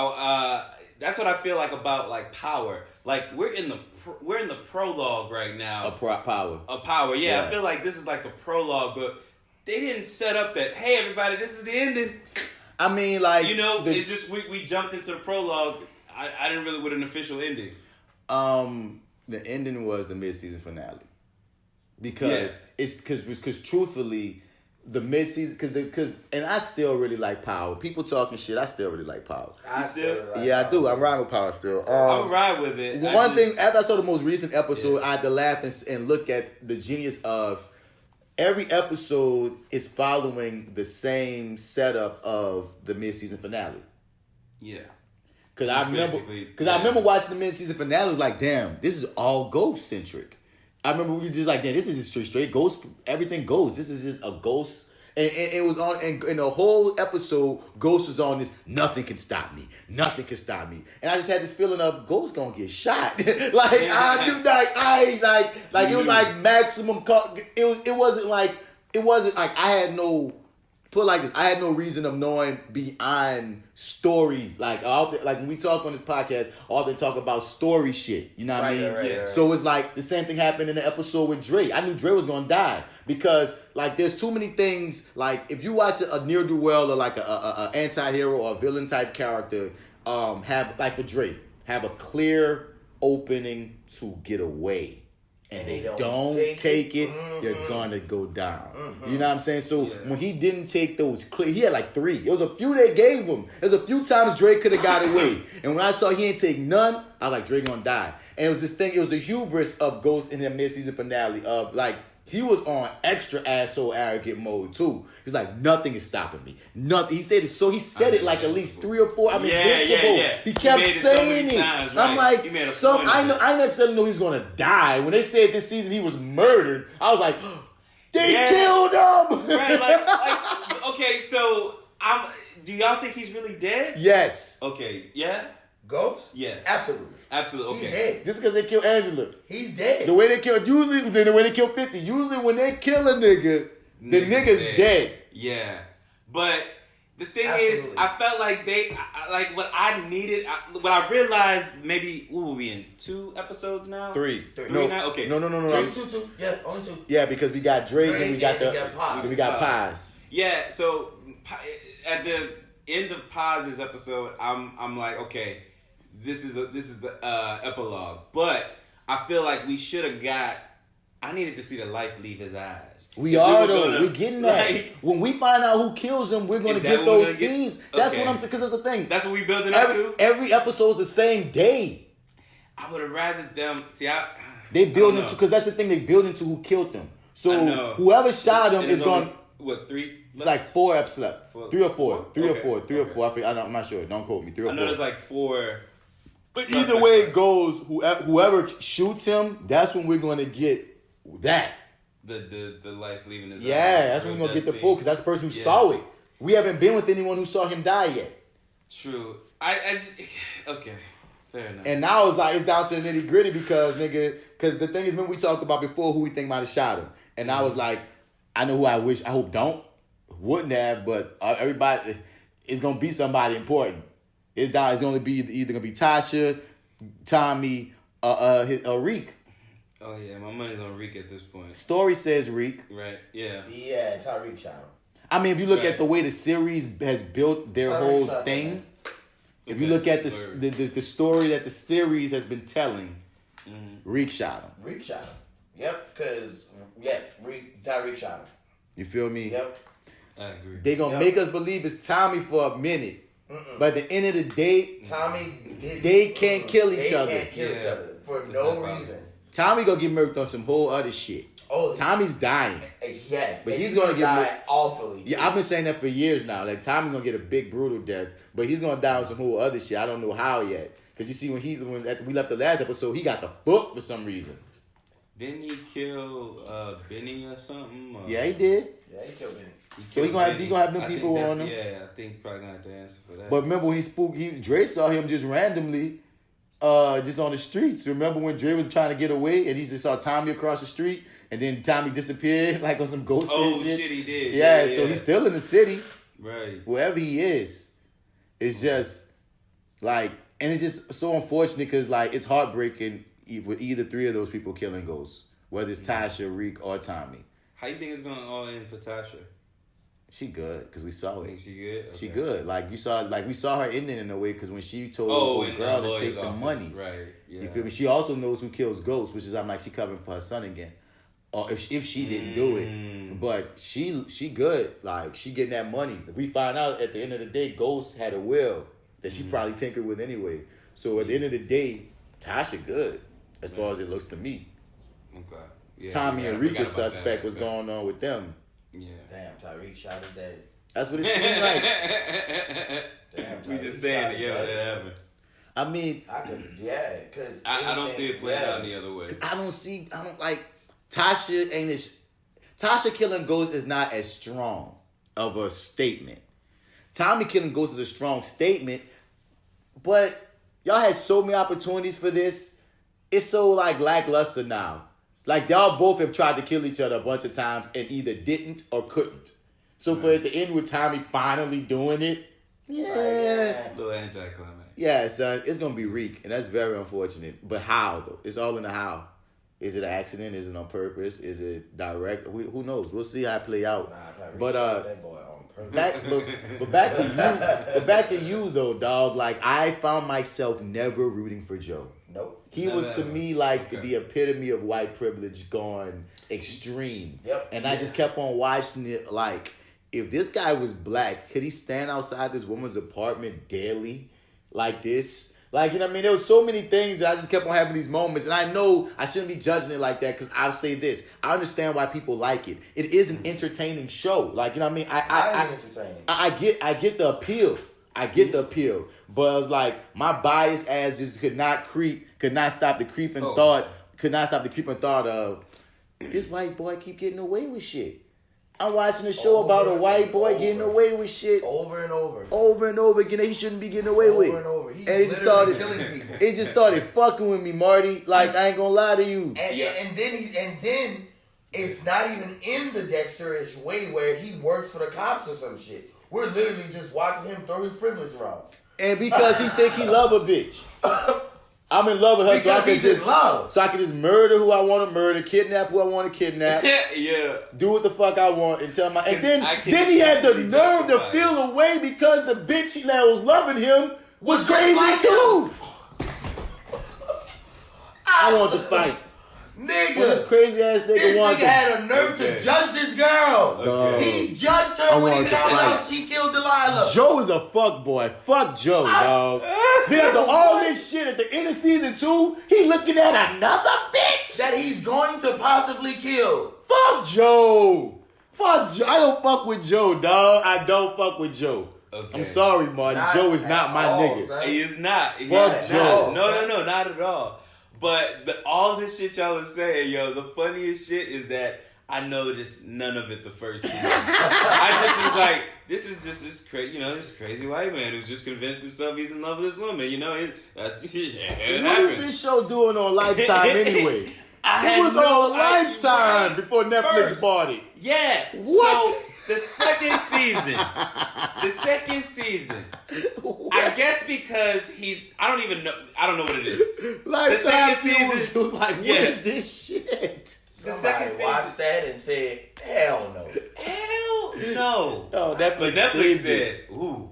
that's what I feel like about, like, Power. Like, we're in the prologue right now. Power. Power, yeah. I feel like this is like the prologue, but they didn't set up that. Hey, everybody, this is the ending. I mean, like it's just we jumped into the prologue. I didn't really with an official ending. The ending was the mid-season finale because it's because truthfully, the mid-season because and I still really like Power. People talking shit. I still really like Power. I do. I'm riding with Power still. I'm ride with it. One thing after I saw the most recent episode, I had to laugh and look at the genius of every episode is following the same setup of the mid-season finale. Yeah. Because I remember watching the mid-season finale. I was like, damn, this is all ghost centric. I remember we were just like, damn, this is just straight ghost. Everything goes. This is just a ghost. And it was on, and in the whole episode, Ghost was on this, nothing can stop me. Nothing can stop me. And I just had this feeling of Ghost gonna get shot. I knew it was like maximum, it wasn't like I had no, put it like this, I had no reason of knowing beyond story. Like when we talk on this podcast, I often talk about story shit. You know what I mean? Right. So it's like the same thing happened in the episode with Dre. I knew Dre was gonna die because like there's too many things. Like if you watch a ne'er-do-well or like a anti-hero or a villain type character, have like for Dre, have a clear opening to get away. And they don't take it, you're gonna go down. You know what I'm saying? So when he didn't take those clear, he had like 3. It was a few they gave him. There's a few times Drake could have got away. And when I saw he ain't take none, I was like, Drake gonna die. And it was this thing, it was the hubris of Ghost in the mid-season finale of like, he was on extra asshole arrogant mode too. He's like, nothing is stopping me. Nothing. He said it. So he said it like at least 3 or 4. I'm invincible. He kept saying it. Times, right? I'm like, I necessarily know he was gonna die. When they said this season he was murdered, I was like, they killed him. Right? Like, okay. So do y'all think he's really dead? Yes. Okay. Yeah. Ghost? Yeah. Absolutely. Okay. He's dead. Just because they killed Angela. He's dead. The way they kill 50. Usually when they kill a nigga, the nigga's dead. Yeah. But the thing is, I felt like like what I needed, what I realized maybe, what were we in? 2 episodes now? 3. Now? Okay. No. 2. Yeah, only 2. Yeah, because we got Drake and we got Paz. we got Paz. Yeah, so at the end of Paz's episode, I'm like, okay, this is the epilogue, but I feel like we should have I needed to see the life leave his eyes. We're getting that. Like, when we find out who kills him, we're gonna get those scenes. That's what I'm saying. Because that's the thing. That's what we building up to. Every episode's the same day. I would have rather them see. They build into, because that's the thing. They build into who killed them. So whoever shot him is going. What, 3? It's like 4 episodes left. 3 or 4. 3 or 4. 3 or 4. I'm not sure. Don't quote me. 3 or 4. I know there's like 4. But either way it goes, whoever shoots him, that's when we're going to get that. The life leaving his eyes. Yeah, that's when we're going to get the full, because that's the person who saw it. We haven't been with anyone who saw him die yet. True. Okay. Fair enough. And now it's like, it's down to the nitty gritty because the thing is, when we talked about before who we think might have shot him. And I was like, I know who I hope wouldn't have, but everybody, it's going to be somebody important. It's going to be either going to be Tasha, Tommy, Reek. Oh, yeah, my money's on Reek at this point. Story says Reek. Right, yeah. Yeah, Tyreek shot him. I mean, if you look at the way the series has built their whole thing, if you look at the story that the series has been telling, Reek shot him. Reek shot him. Yep, because, Tyreek shot him. You feel me? Yep. I agree. They gonna make us believe it's Tommy for a minute. But at the end of the day, they can't kill each other. They can't kill each other for no reason. Tommy gonna get murked on some whole other shit. Oh, Tommy's dying. Yeah, but he's gonna die awfully. Yeah, I've been saying that for years now. Like Tommy's gonna get a big brutal death, but he's gonna die on some whole other shit. I don't know how yet. Cause you see, when we left the last episode, he got the book for some reason. Didn't he kill Benny or something? Or? Yeah, he did. Yeah, he killed Benny. So he gonna have them people on him. Yeah, I think probably gonna have to answer for that. But remember when he spooked, Dre saw him just randomly, just on the streets. Remember when Dre was trying to get away and he just saw Tommy across the street, and then Tommy disappeared like on some ghost shit. He did. Yeah, so he's still in the city, right? Wherever he is, it's just like, and it's just so unfortunate because like it's heartbreaking with either 3 of those people killing ghosts, whether it's Tasha, Reek, or Tommy. How you think it's gonna all end for Tasha? She good because we saw it. Think she good? Okay. She good. Like we saw her ending in a way because when she told the in girl the to take lawyer's the office. money, Right? Yeah. you feel me? She also knows who kills ghosts, which is I'm like she covering for her son again. Or if she didn't do it, but she good. Like she getting that money. We find out at the end of the day, Ghost had a will that she probably tinkered with anyway. So at the end of the day, Tasha good as far as it looks to me. Okay. Yeah, Tommy yeah, and I Rika forgot about that suspect was aspect. going on with them. Yeah. Damn, Tyreek shot his daddy. That's what it seemed like. Damn, We Tyreek just saying shot it. his Yeah, daddy. that happened. I mean, Because I don't see it playing out any other way. I don't like Tasha ain't as Tasha killing Ghost is not as strong of a statement. Tommy killing Ghost is a strong statement, but y'all had so many opportunities for this. It's so like lackluster now. Like y'all both have tried to kill each other a bunch of times and either didn't or couldn't. So for at the end with Tommy finally doing it, yeah. Little anticlimax. Yeah, son, it's gonna be Reek, and that's very unfortunate. But how though? It's all in the how. Is it an accident? Is it on purpose? Is it direct? Who knows? We'll see how it play out. But that boy on purpose. back to you though, dog. Like I found myself never rooting for Joe. Nope. He was to me like the epitome of white privilege gone extreme. Yep. And I just kept on watching it like, if this guy was black, could he stand outside this woman's apartment daily like this? Like, you know what I mean? There was so many things that I just kept on having these moments. And I know I shouldn't be judging it like that because I'll say this. I understand why people like it. It is an entertaining show. Like, you know what I mean? I get the appeal. I get the appeal. But it's like my bias ass just could not stop the creeping thought of this white boy keep getting away with shit. I'm watching a show about a white boy getting away with shit over and over again. He shouldn't be getting away with. Over and over. He's And killing people. It just started fucking with me, Marty. Like I ain't gonna lie to you. And then it's not even in the Dexterish way where he works for the cops or some shit. We're literally just watching him throw his privilege around. And because he think he love a bitch. I'm in love with her, so I can just murder who I want to murder, kidnap who I want to kidnap, Yeah. do what the fuck I want, and tell my. And then I can he had the easily nerve to justify feel away because the bitch that was loving him was crazy like too. I want to fight. Nigga, Well, this crazy ass nigga this wanted nigga to. had a nerve to judge this girl. Dog. He judged I her when he wanted to found fight. out she killed Delilah. Joe is a fuck boy. Fuck Joe, dog. Then after all this shit at the end of season 2, he looking at another bitch. That he's going to possibly kill. Fuck Joe. Fuck Joe. I don't fuck with Joe, dog. I don't fuck with Joe. Okay. I'm sorry, Marty. Joe is not my nigga. son. He is not. He Fuck is Joe. not. No, not at all. But all this shit y'all was saying, yo, the funniest shit is that I noticed none of it the first season. I just was like, this is just this crazy, this crazy white man who's just convinced himself he's in love with this woman. It What is happened. this show doing on Lifetime anyway? It had was no on idea. Lifetime before Netflix First. bought it. Yeah. What? So the second season, I guess because I don't know what it is. Lifetime second season- was like, what Yeah. is this shit? The Somebody second season, watched that and said, hell no. hell no. Oh, But Netflix Netflix saved it. said, ooh.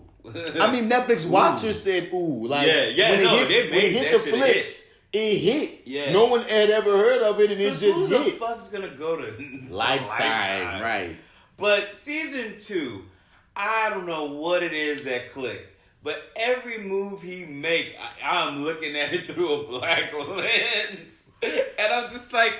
I mean, Netflix watchers said, ooh. Like, Yeah, when it no, hit, they when made it hit that the shit flicks, it hit. Yeah. No one had ever heard of it, and it just Who the hit. fuck's gonna go to Lifetime, right. But season 2, I don't know what it is that clicked. But every move he make, I'm looking at it through a black lens. And I'm just like,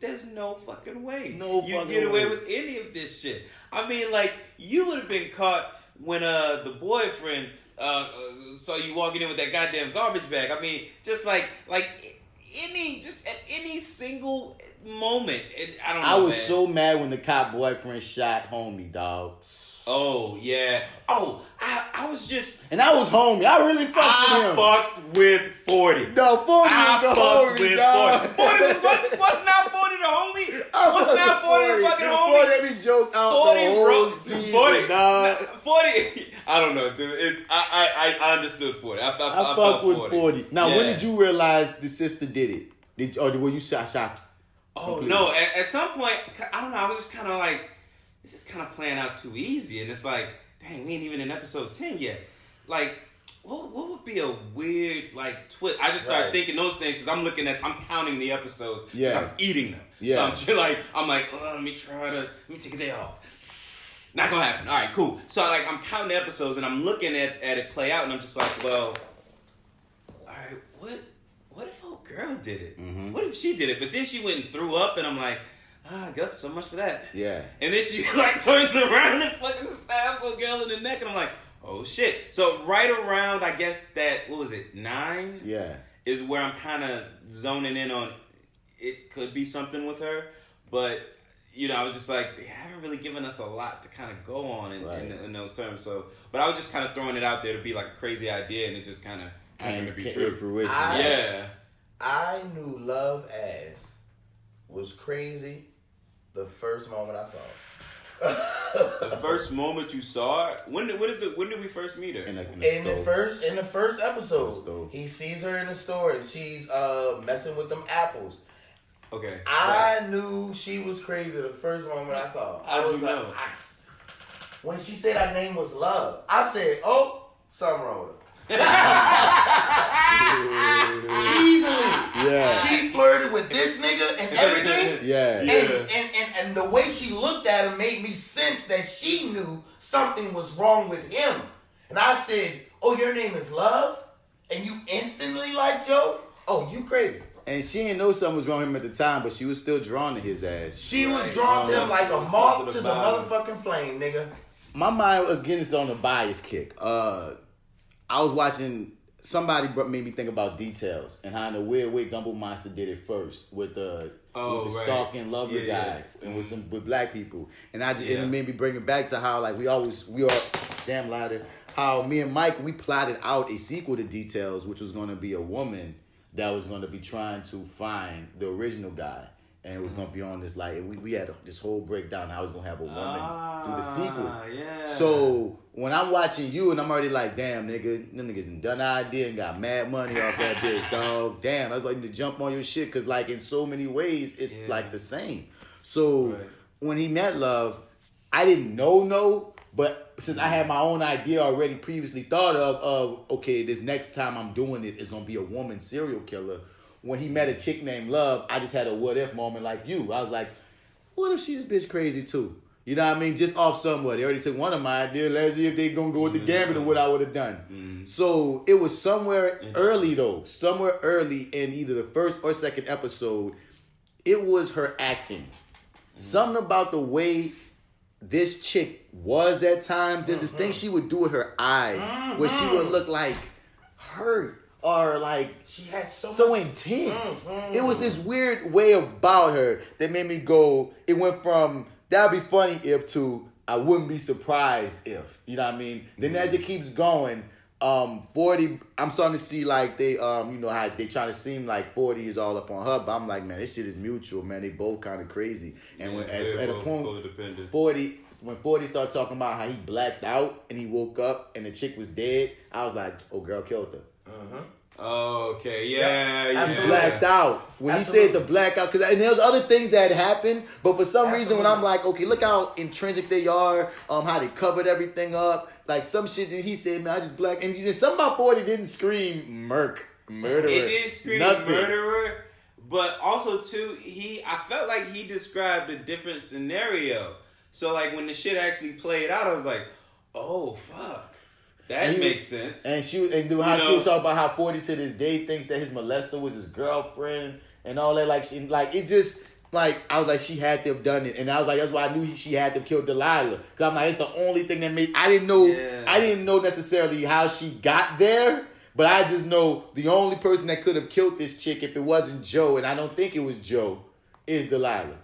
there's no fucking way. You get away with any of this shit. I mean, like, you would have been caught when the boyfriend saw you walking in with that goddamn garbage bag. I mean, just like at any single moment. I don't know. I was man. so mad when the cop boyfriend shot homie, dog. Oh, yeah. Oh, I was just... And I was homie. I really fucked with him. fucked with 40. No, 40 was the homie, dog. 40 was not 40 the homie. Was not 40 the fucking homie. 40 every joke out 40, the whole bro. season, 40, dog. 40. I don't know, dude. I understood 40. I I felt fuck with 40. Now, when Yeah. did you realize the sister did it? Or were you shocked? Oh, completely? no. At some point, I don't know. I was just kind of like, this is kind of playing out too easy. And it's like, dang, we ain't even in episode 10 yet. Like, what would be a weird, like, twist? I just started thinking those things because I'm counting the episodes because I'm eating them. Yeah. So I'm like, oh, let me take a day off. Not gonna happen. All right, cool. So I'm counting the episodes and I'm looking at it play out and I'm just like, well, all right, what if old girl did it? Mm-hmm. What if she did it? But then she went and threw up and I'm like, God, so much for that. Yeah. And then she turns around and fucking stabs old girl in the neck and I'm like, oh shit. So right around, I guess that, what was it, 9? Yeah. Is where I'm kind of zoning in on it could be something with her, but I was just like, they haven't really given us a lot to kind of go on in those terms. So, but I was just kind of throwing it out there to be like a crazy idea, and it just kind of happened to be true. Fruition. I knew Love Ass was crazy the first moment I saw it. The first moment you saw it? When did we first meet her? In the first episode. He sees her in the store and she's messing with them apples. Okay. I knew she was crazy the first moment I saw her. I was like, when she said her name was Love, I said, oh, something wrong with her. Easily. Yeah. She flirted with this nigga and everything. Yeah. And the way she looked at him made me sense that she knew something was wrong with him. And I said, oh, your name is Love? And you instantly like Joe? Oh, you crazy. And she didn't know something was wrong with him at the time, but she was still drawn to his ass. She was drawn to him like a moth to the motherfucking flame, nigga. My mind was getting on a bias kick. I was watching, somebody made me think about Details and how in a weird way Gumbo Monster did it first with the stalking lover guy and with black people. And it made me bring it back to how we are damn louder. How me and Mike, we plotted out a sequel to Details, which was going to be a woman that was going to be trying to find the original guy. And it was going to be on this, we had this whole breakdown how I was going to have a woman through the sequel. Yeah. So when I'm watching you and I'm already like, damn, nigga, them niggas done that idea and got mad money off that bitch, dog. Damn, I was waiting to jump on your shit because, in so many ways, it's the same. So when he met Love, I didn't know, but since I had my own idea already previously thought of okay, this next time I'm doing it is going to be a woman serial killer. When he met a chick named Love, I just had a what if moment like you. I was like, what if she this bitch crazy too? You know what I mean? Just off somewhat. They already took one of my ideas. Let's see if they gonna go with the gambit of what I would have done. Mm-hmm. So it was somewhere early though. Somewhere early in either the first or second episode, it was her acting. Mm-hmm. Something about the way this chick was at times. There's this thing she would do with her eyes where she would look like hurt. Or she had so intense. It was this weird way about her that made me go. It went from that'd be funny if to I wouldn't be surprised if. You know what I mean? Then as it keeps going, 40. I'm starting to see they how they trying to seem like 40 is all up on her, but I'm like, man, this shit is mutual, man. They both kind of crazy. And when at a point 40 started talking about how he blacked out and he woke up and the chick was dead, I was like, oh, girl killed her. Oh, okay, yeah. Blacked out. When he said the blackout, and there's other things that happened, but for some reason when I'm like, okay, look how intrinsic they are, how they covered everything up, some shit that he said, man, I just blacked, and something about 40 didn't scream murderer. It did scream murderer, but also too, I felt like he described a different scenario. So when the shit actually played out, I was like, oh fuck. That makes sense. And she would talk about how 40 to this day thinks that his molester was his girlfriend and all that. It just I was like, she had to have done it, and I was like, that's why I knew she had to have killed Delilah. Cause I'm like, it's the only thing that made. I didn't know necessarily how she got there, but I just know the only person that could have killed this chick if it wasn't Joe, and I don't think it was Joe, is Delilah.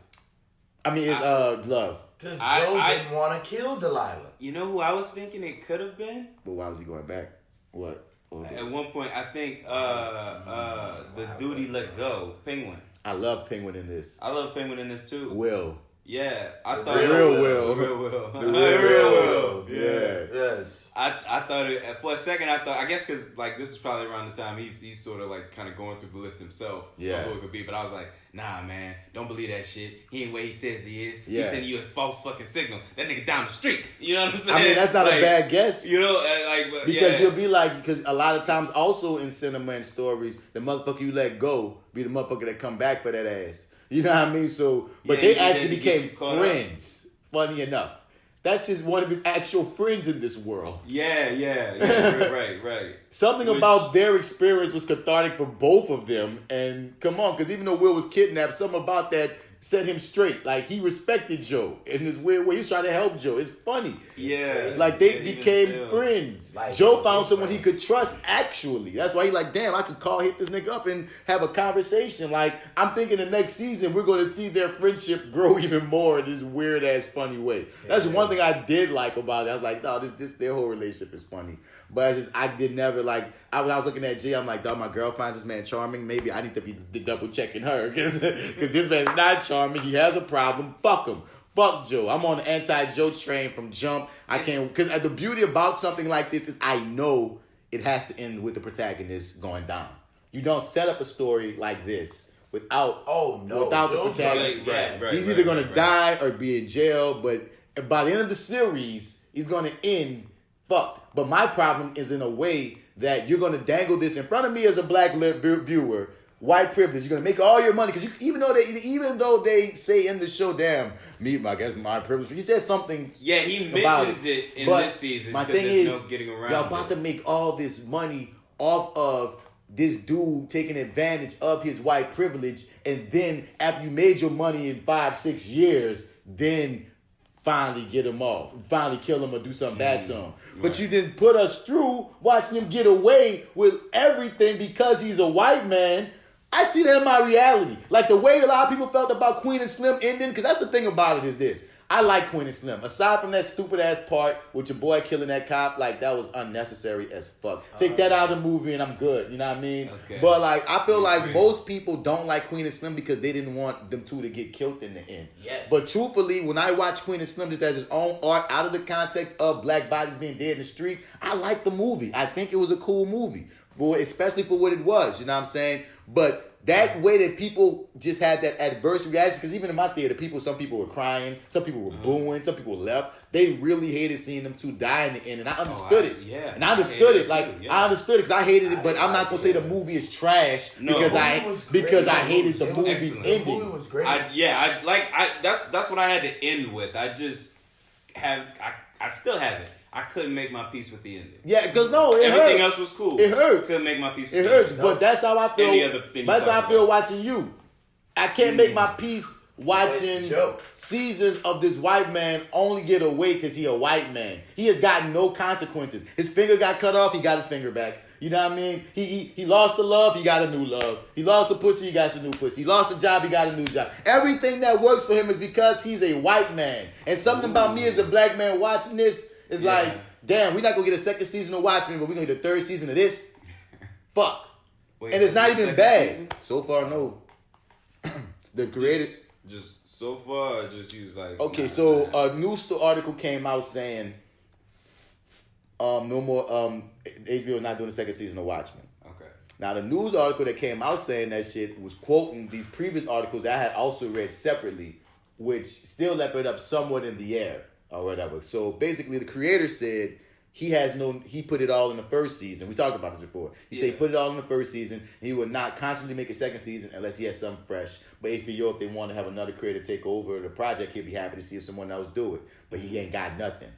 Love. Because Joe didn't want to kill Delilah. You know who I was thinking it could have been? But why was he going back? What? At one point, I think the dude he let go, Penguin. I love Penguin in this. I love Penguin in this too. Will. Yeah, I The thought real Will. The real Will. Yeah. Yes. I thought it for a second. I guess because like this is probably around the time he's sort of like kind of going through the list himself. Yeah. Of who it could be. But I was like, nah, man, don't believe that shit. He ain't where he says he is. Yeah. He's sending you a false fucking signal. That nigga down the street. You know what I'm saying? I mean, that's not like, a bad guess. You know, like Because yeah. you'll be like, because a lot of times also in cinema and stories, the motherfucker you let go be the motherfucker that come back for that ass. You know what I mean? So, but Yeah, they he actually didn't get became you caught up. friends. Funny enough, that's one of his actual friends in this world. Yeah, right. Something about their experience was cathartic for both of them. And come on, because even though Will was kidnapped, something about that set him straight. Like, he respected Joe in this weird way. He was trying to help Joe. It's funny. Yeah. Like, they Yeah, became still. friends. Like, Joe found someone he could trust, actually. That's why he like, damn, I could hit this nigga up and have a conversation. Like, I'm thinking the next season, we're going to see their friendship grow even more in this weird-ass, funny way. That's one thing I did like about it. I was like, no, their whole relationship is funny. But it's just, I did never, like, when I was looking at Jay, I'm like, dog, my girl finds this man charming. Maybe I need to be double-checking her. Because this man's not charming. He has a problem. Fuck him. Fuck Joe. I'm on the anti-Joe train from jump. I can't, because the beauty about something like this is I know it has to end with the protagonist going down. You don't set up a story like this without the protagonist. Right, He's either going to die or be in jail. But by the end of the series, he's going to end fucked. But my problem is in a way that you're going to dangle this in front of me as a black viewer, white privilege. You're going to make all your money because even though they say in the show, damn, I guess my privilege. He said something. Yeah, he mentions it in this season. My thing is, no getting around y'all about to make all this money off of this dude taking advantage of his white privilege, and then after you made your money in 5-6 years, then finally get him off, finally kill him or do something bad to him. But you didn't put us through watching him get away with everything because he's a white man. I see that in my reality. Like the way a lot of people felt about Queen and Slim ending, because that's the thing about it is this. I like Queen and Slim. Aside from that stupid ass part with your boy killing that cop, like that was unnecessary as fuck. Take that out of the movie and I'm good. You know what I mean? Okay. But like I feel like most people don't like Queen and Slim because they didn't want them two to get killed in the end. Yes. But truthfully, when I watch Queen and Slim just as his own art out of the context of black bodies being dead in the street, I like the movie. I think it was a cool movie. Especially for what it was. You know what I'm saying? But that way that people just had that adverse reaction, because even in my theater, some people were crying, some people were booing, some people left. They really hated seeing them two die in the end, and I understood it. Yeah, and I understood it. Like too, yeah. I understood it because I hated it, but I'm not gonna say the movie is trash because I hated the movie's excellent. ending. The movie was great. That's what I had to end with. I still haven't. I couldn't make my peace with the ending. Yeah, because no, everything hurts. else was cool. It hurts. Couldn't make my peace. It with hurts, the but that's how I feel. Any other thing That's you how I talk feel about. watching you. I can't make my peace watching Jokes. seasons of this white man only get away because he a white man. He has gotten no consequences. His finger got cut off, he got his finger back. You know what I mean? He lost the love, he got a new love. He lost a pussy, he got a new pussy. He lost a job, he got a new job. Everything that works for him is because he's a white man. And something about me as a black man watching this is like, damn, we're not going to get a second season of Watchmen, but we're going to get a third season of this? Fuck. Wait, And it's not the even second bad. season? So far, no. The creator... Just so far, just he was like. Okay, nah, so nah. a news article came out saying no more HBO is not doing the second season of Watchmen. Okay. Now the news article that came out saying that shit was quoting these previous articles that I had also read separately, which still left it up somewhat in the air or whatever. So basically the creator said he put it all in the first season. We talked about this before. He said he put it all in the first season. He would not constantly make a second season unless he has something fresh. But HBO, if they want to have another creator take over the project, he'd be happy to see if someone else do it. But he ain't got nothing.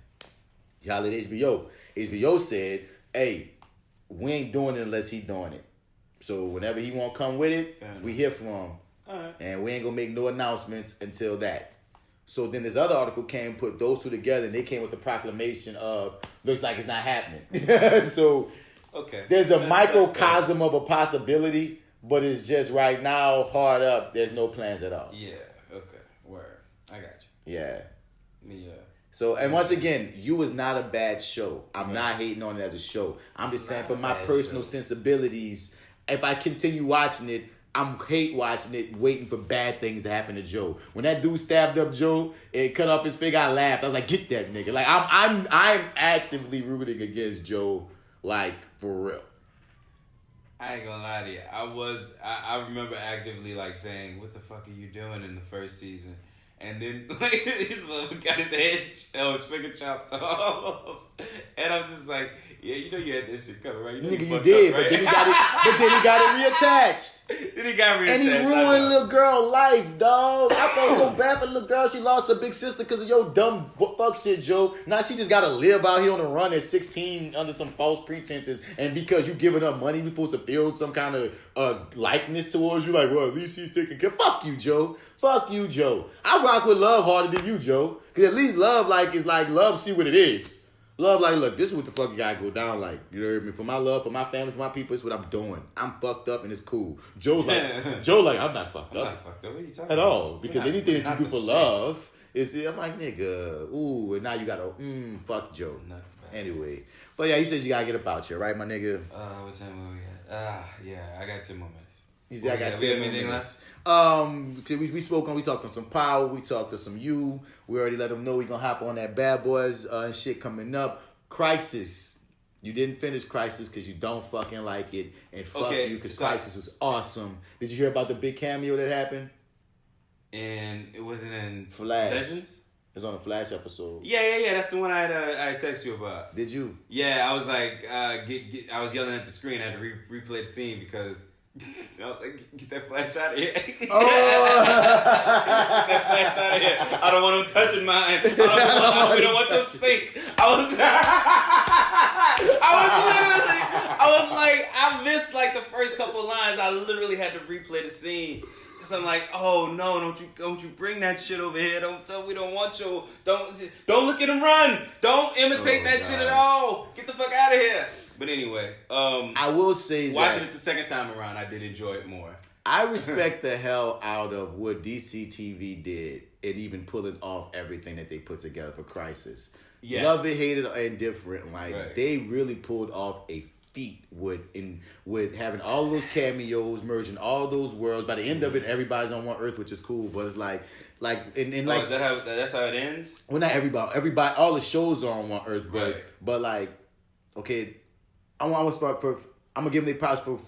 Y'all at HBO. HBO said, hey, we ain't doing it unless he doing it. So whenever he want to come with it, we hear from him. All right. And we ain't going to make no announcements until that. So then this other article came, put those two together, and they came with the proclamation of, looks like it's not happening. So Okay. there's a That's microcosm of a possibility, but it's just right now, hard up, there's no plans at all. Yeah. Okay. Word. I got you. Yeah. Yeah. So, and once again, You is not a bad show. I'm not hating on it as a show. I'm just saying for my personal sensibilities, if I continue watching it, I'm hate watching it, waiting for bad things to happen to Joe. When that dude stabbed up Joe and cut off his finger, I laughed. I was like, get that nigga. Like, I'm actively rooting against Joe, like, for real. I ain't gonna lie to you. I remember actively, like, saying, what the fuck are you doing in the first season? And then, like, his mother got his finger chopped off. And I'm just like, yeah, you know you had this shit coming, right? You know Nigga, you did, up, right? but then he got it reattached. Then he got reattached. And he ruined little girl life, dog. I felt so bad for the little girl. She lost her big sister because of your dumb fuck shit, Joe. Now she just got to live out here on the run at 16 under some false pretenses. And because you giving her money, we supposed to feel some kind of likeness towards you. Like, well, at least he's taking care. Fuck you, Joe. Fuck you, Joe. I rock with love harder than you, Joe. Because at least love, like, is like love see what it is. Love, like, look, this is what the fuck you gotta go down like. You know what I mean? For my love, for my family, for my people, it's what I'm doing. I'm fucked up and it's cool. Joe's like, I'm not fucked up. I'm not fucked up. What are you talking at about? all. Because anything that you do for love is, I'm like, nigga, ooh, and now you gotta, fuck Joe. Anyway. But yeah, you said you gotta get up out here, right, my nigga? What time are we at? Yeah, I got 10 more minutes. You said I got 10 more minutes. We talked on some power, we talked to some you. We already let them know we gonna hop on that Bad Boys and shit coming up. Crisis. You didn't finish Crisis because you don't fucking like it. And fuck you because Crisis was awesome. Did you hear about the big cameo that happened? And it wasn't in Flash. Legends? It's on a Flash episode. Yeah. That's the one I texted you about. Did you? Yeah, I was like, I was yelling at the screen. I had to replay the scene because I was like, get that Flash out of here. Oh! Get that Flash out of here. I don't want him touching mine. We don't want your stink. I missed like the first couple lines. I literally had to replay the scene. Cause I'm like, oh no, don't you bring that shit over here. We don't want you. Don't look at him run. Don't imitate that shit at all. Get the fuck out of here. But anyway, I will say watching it the second time around, I did enjoy it more. I respect the hell out of what DC TV did and even pulling off everything that they put together for Crisis. Yes. Love it, hate it, or indifferent. Like, right. They really pulled off a feat with having all those cameos, merging all those worlds. By the end of it, everybody's on one Earth, which is cool. But it's like, is that's how it ends? Well, not everybody. All the shows are on one Earth, but like, okay, I'm gonna give them the props for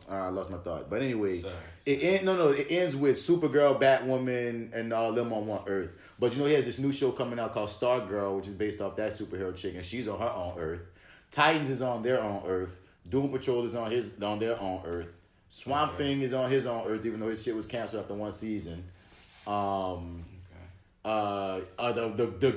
I lost my thought. But anyway, it ends with Supergirl, Batwoman, and all them on one Earth. But you know, he has this new show coming out called Stargirl, which is based off that superhero chick, and she's on her own Earth. Titans is on their own Earth. Doom Patrol is on their own Earth. Swamp Thing is on his own Earth, even though his shit was canceled after one season. The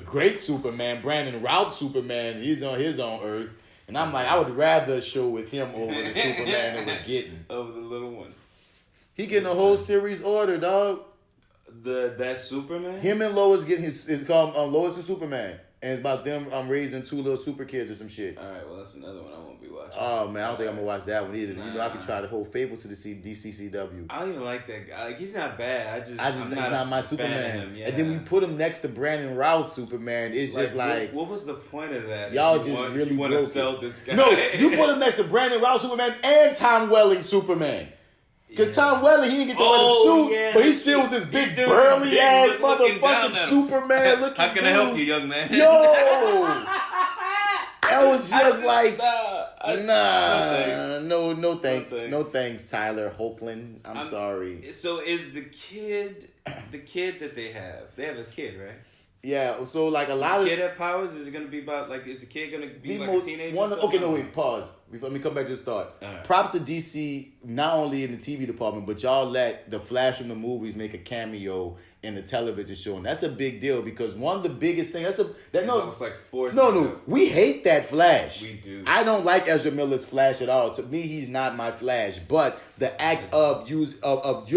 great Superman, Brandon Routh Superman, he's on his own Earth. And I'm like, I would rather a show with him over the Superman that we're getting. Over the little one. He getting a whole series order, dog. That Superman? Him and Lois getting it's called Lois and Superman. And it's about them raising two little super kids or some shit. Alright, well that's another one I won't be watching. Oh man, I don't think I'm gonna watch that one either. You know, I could try the whole Fable to the DCCW. I don't even like that guy. Like, he's not bad. He's not my Superman. Yeah. And then when you put him next to Brandon Routh Superman, it's just like what was the point of that? Y'all really want to sell this guy. No, you put him next to Brandon Routh Superman and Tom Welling Superman. Because Tom Welling, he didn't get to wear the suit, but he still was this big burly ass motherfucking Superman looking. How can I help you, young man? Yo, that was just like no thanks, Tyler Hoechlin. I'm sorry. So is the kid that they have a kid, right? Yeah, so like a lot of... Does the kid have powers? Is it going to be about, like, is the kid going to be like a teenager? Pause. Let me come back to this thought. Right. Props to DC, not only in the TV department, but y'all let the Flash from the movies make a cameo in the television show. And that's a big deal because one of the biggest things... It's almost like forced. No. We hate that Flash. We do. I don't like Ezra Miller's Flash at all. To me, he's not my Flash. But the act of you're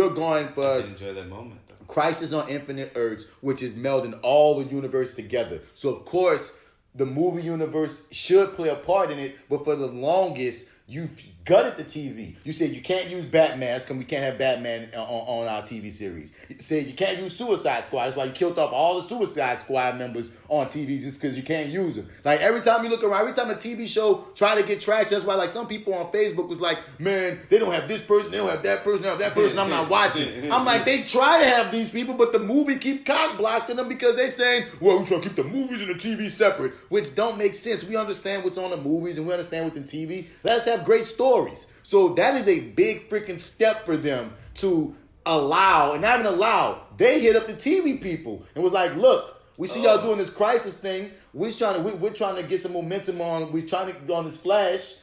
going for... I did enjoy that moment. Crisis on Infinite Earths, which is melding all the universe together. So, of course, the movie universe should play a part in it, but for the longest, you gutted the TV. You said you can't use Batman, because we can't have Batman on our TV series. You said you can't use Suicide Squad. That's why you killed off all the Suicide Squad members on TV just because you can't use them. Like every time you look around, every time a TV show try to get traction, that's why like some people on Facebook was like, man, they don't have this person, they don't have that person, they don't have that person, I'm not watching. I'm like, they try to have these people, but the movie keep cock blocking them because they saying, well, we trying to keep the movies and the TV separate, which don't make sense. We understand what's on the movies and we understand what's in TV. Let's have great stories. So that is a big freaking step for them to allow, and not even allow, they hit up the TV people and was like, look, we see y'all doing this crisis thing. We're trying to get some momentum on. We're trying to get on this Flash.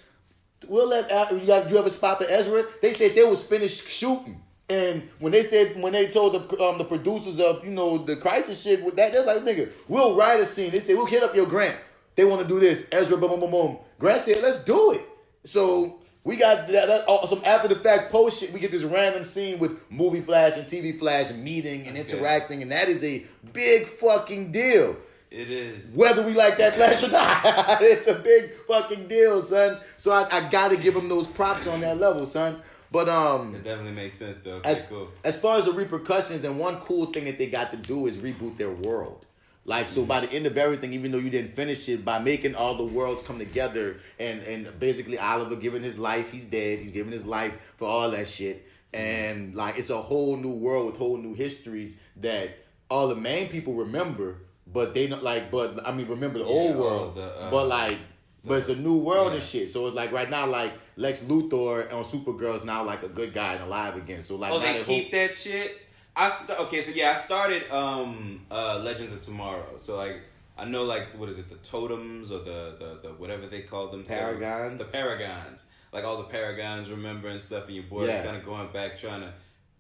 We'll let do you have a spot for Ezra? They said they was finished shooting, and when they told the producers of the crisis shit with that, they're like, nigga, we'll write a scene. They said we'll hit up your Grant. They want to do this. Ezra, boom, boom, boom, boom. Grant said, let's do it. So we got some after the fact post shit. We get this random scene with movie Flash and TV Flash meeting and interacting, and that is a big fucking deal. It is. Whether we like that Flash or not, it's a big fucking deal, son. So I gotta give him those props on that level, son. But it definitely makes sense though. As far as the repercussions, and one cool thing that they got to do is reboot their world. Like, so by the end of everything, even though you didn't finish it, by making all the worlds come together and basically Oliver giving his life, he's dead, he's giving his life for all that shit. And like, it's a whole new world with whole new histories that all the main people remember, but they don't remember the old world. But it's a new world and shit. So it's like right now, like Lex Luthor on Supergirl's now like a good guy and alive again. So like, they keep that shit. I started Legends of Tomorrow. So like I know like what is it, the totems or the whatever they call themselves. Paragons. The Paragons. Like all the Paragons remember and stuff, and your boy is kind of going back trying to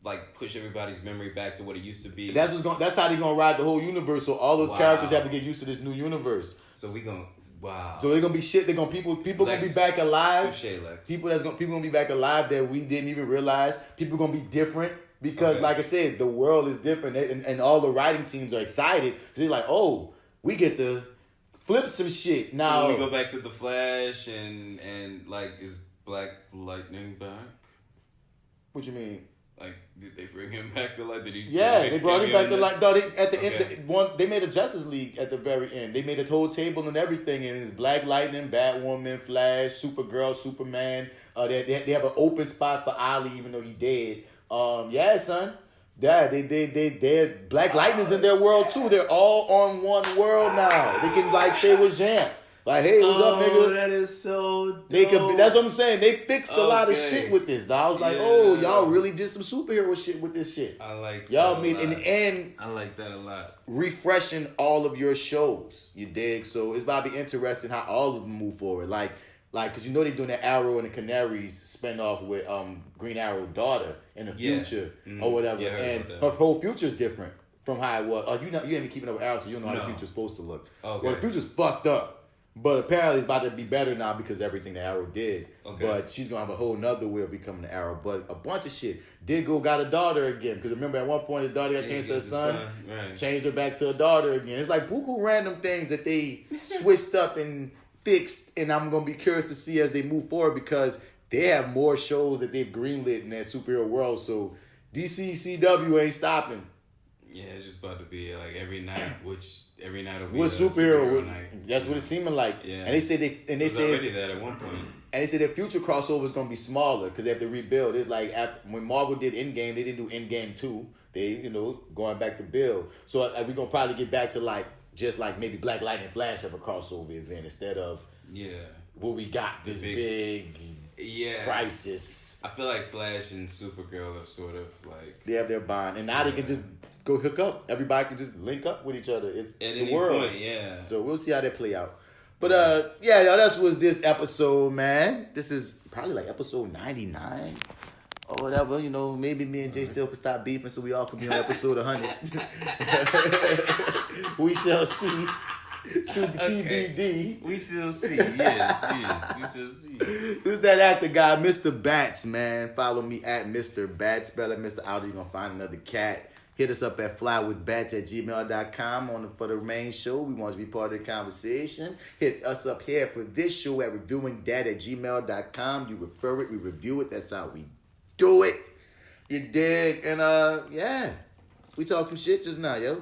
like push everybody's memory back to what it used to be. That's how they're gonna ride the whole universe. So all those characters have to get used to this new universe. So So they're gonna be shit. They're gonna people gonna be back alive. Touché, Lex. People gonna be back alive that we didn't even realize. People gonna be different. Because, like I said, the world is different, and all the writing teams are excited. They're like, oh, we get to flip some shit. Now, so we go back to the Flash, and like, is Black Lightning back? What you mean? Like, did they bring him back to life? They brought him back to life. No, at the end, they made a Justice League at the very end. They made a whole table and everything, and it's Black Lightning, Batwoman, Flash, Supergirl, Superman. They have an open spot for Ali, even though he dead. Son. Yeah, they Black Lightning's in their world too. They're all on one world now. They can like say what's jam. Like, hey, what's up, nigga? That is so dope. That's what I'm saying. They fixed a lot of shit with this. I was like, y'all really did some superhero shit with this shit. I like that. Y'all made and I like that a lot. Refreshing all of your shows. You dig? So it's about to be interesting how all of them move forward. Like, cause they're doing the Arrow and the Canaries spin off with Green Arrow's daughter in the future or whatever, and her whole future's different from how it was. You ain't been keeping up with Arrow, so you don't know how the future's supposed to look. Okay. Well, the future's fucked up, but apparently it's about to be better now because of everything the Arrow did. Okay. But she's gonna have a whole nother way of becoming the Arrow. But a bunch of shit. Diggle got a daughter again because remember at one point his daughter got changed to a son, changed her back to a daughter again. It's like buku random things that they switched up and fixed, and I'm gonna be curious to see as they move forward because they have more shows that they've greenlit in that superhero world. So DCCW ain't stopping. Yeah, it's just about to be like every night, every night will be with superhero night. That's what it's seeming like. Yeah. And they said already that at one point. And they said their future crossover is gonna be smaller because they have to rebuild. It's like when Marvel did Endgame, they didn't do Endgame 2. They going back to build. So we're gonna probably get back to like. Just like maybe Black Lightning and Flash have a crossover event instead of what we got this big crisis. I feel like Flash and Supergirl are sort of like they have their bond, and now they can just go hook up. Everybody can just link up with each other. It's at the any world. point, So we'll see how they play out. But y'all, that was this episode, man. This is probably like episode 99. Or whatever, maybe me and J.Steel could stop beefing so we all could be on episode 100. We shall see. TBD. We shall see. Yes. We shall see. This is that actor guy, Mr. Bats, man. Follow me at Mr. Bats. Spell it Mr. Out. You're going to find another cat. Hit us up at flywithbats@gmail.com for the main show. We want to be part of the conversation. Hit us up here for this show at reviewingdat@gmail.com. You refer it, we review it. That's how we do it. You dig? And yeah, we talked some shit just now, yo.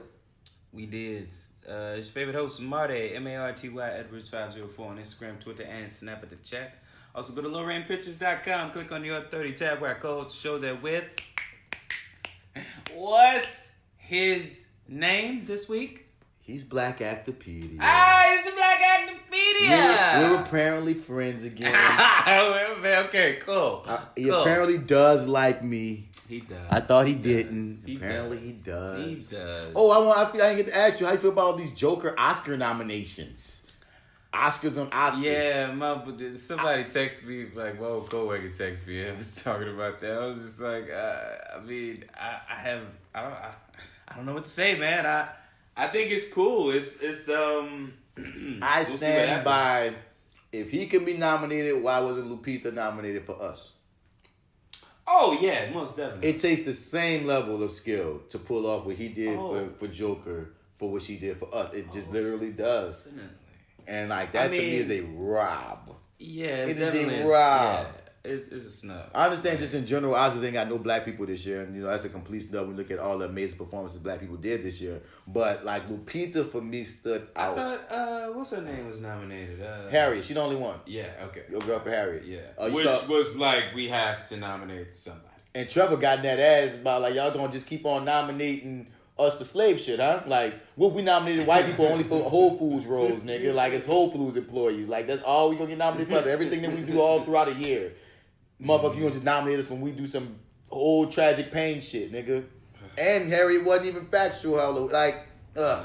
We did. It's your favorite host, Marty, MartyEdwards 504 on Instagram, Twitter, and Snap at the chat. Also, go to LowRainPictures.com. Click on your 30 tab where I co-host the show there with... What's his name this week? He's Black Actopedia. He's the Black Actopedia. We're apparently friends again. Okay, cool. He apparently does like me. He does. I thought he didn't. Apparently he does. He does. Oh, I didn't get to ask you how you feel about all these Joker Oscar nominations. Oscars on Oscars. Yeah, somebody texted me, like, my old co-worker texted me. I was talking about that. I was just like, I don't know what to say, man. I think it's cool. I stand by, if he can be nominated, why wasn't Lupita nominated for us? Oh, yeah, most definitely. It takes the same level of skill to pull off what he did for Joker for what she did for us. It just literally does. Definitely. And like that to me is a rob. Yeah, it is a rob. Yeah, it's a snub. I understand just in general, Oscars ain't got no black people this year, and that's a complete snub when you look at all the amazing performances black people did this year. But like Lupita for me stood out. I thought what's her name was nominated? Harriet, she the only one. Yeah, okay. Your girl for Harriet. Yeah. Which was like we have to nominate somebody. And Trevor got in that ass about like y'all gonna just keep on nominating us for slave shit, huh? Like, what we nominated white people only for Whole Foods roles, nigga. Like, it's Whole Foods employees. Like, that's all we gonna get nominated for. Everything that we do all throughout a year. Motherfucker, you gonna just nominate us when we do some old tragic pain shit, nigga. And Harriet wasn't even factual. Like, man.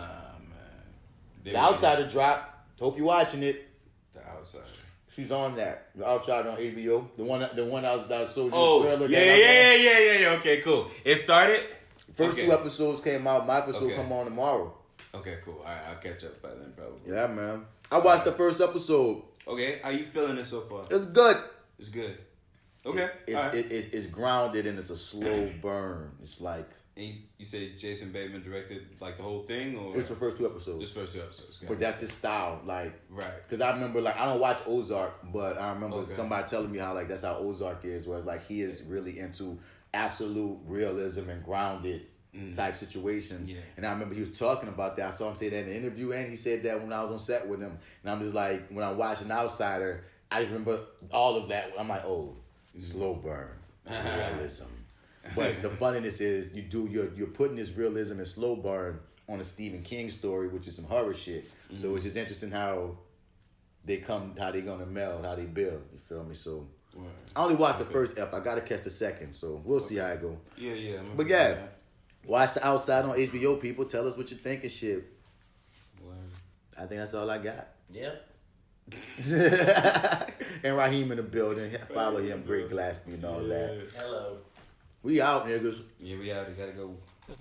The Outsider drop. Hope you watching it. The Outsider. She's on that. The Outsider on HBO. The one that was so trailer. Yeah. Okay, cool. It started. First 2 episodes came out. My episode come on tomorrow. Okay, cool. All right, I'll catch up by then, probably. Yeah, man. I watched the first episode. Okay, how you feeling it so far? It's good. It's good. Okay. It's grounded and it's a slow burn. It's like... And you said Jason Bateman directed like the whole thing, or it's the first 2 episodes. Just first 2 episodes. But that's his style, like right. Because I remember, like, I don't watch Ozark, but I remember somebody telling me how like that's how Ozark is, where it's like he is really into absolute realism and grounded type situations. Yeah. And I remember he was talking about that. I saw him say that in an interview, and he said that when I was on set with him. And I'm just like, when I'm watching Outsider, I just remember all of that. I'm like, oh, slow burn, realism. But the funniness is you're putting this realism and slow burn on a Stephen King story, which is some horror shit. Mm-hmm. So it's just interesting how they gonna meld, how they build. You feel me? So I only watched the first ep. I gotta catch the second, so we'll see how it go. Yeah. But yeah, watch The Outside on HBO. People, tell us what you think and shit. Word. I think that's all I got. Yep. And Raheem in the building. Follow him, Great Gillespie and all that. Hello. We out, niggas. Yeah, we out. We gotta go. Do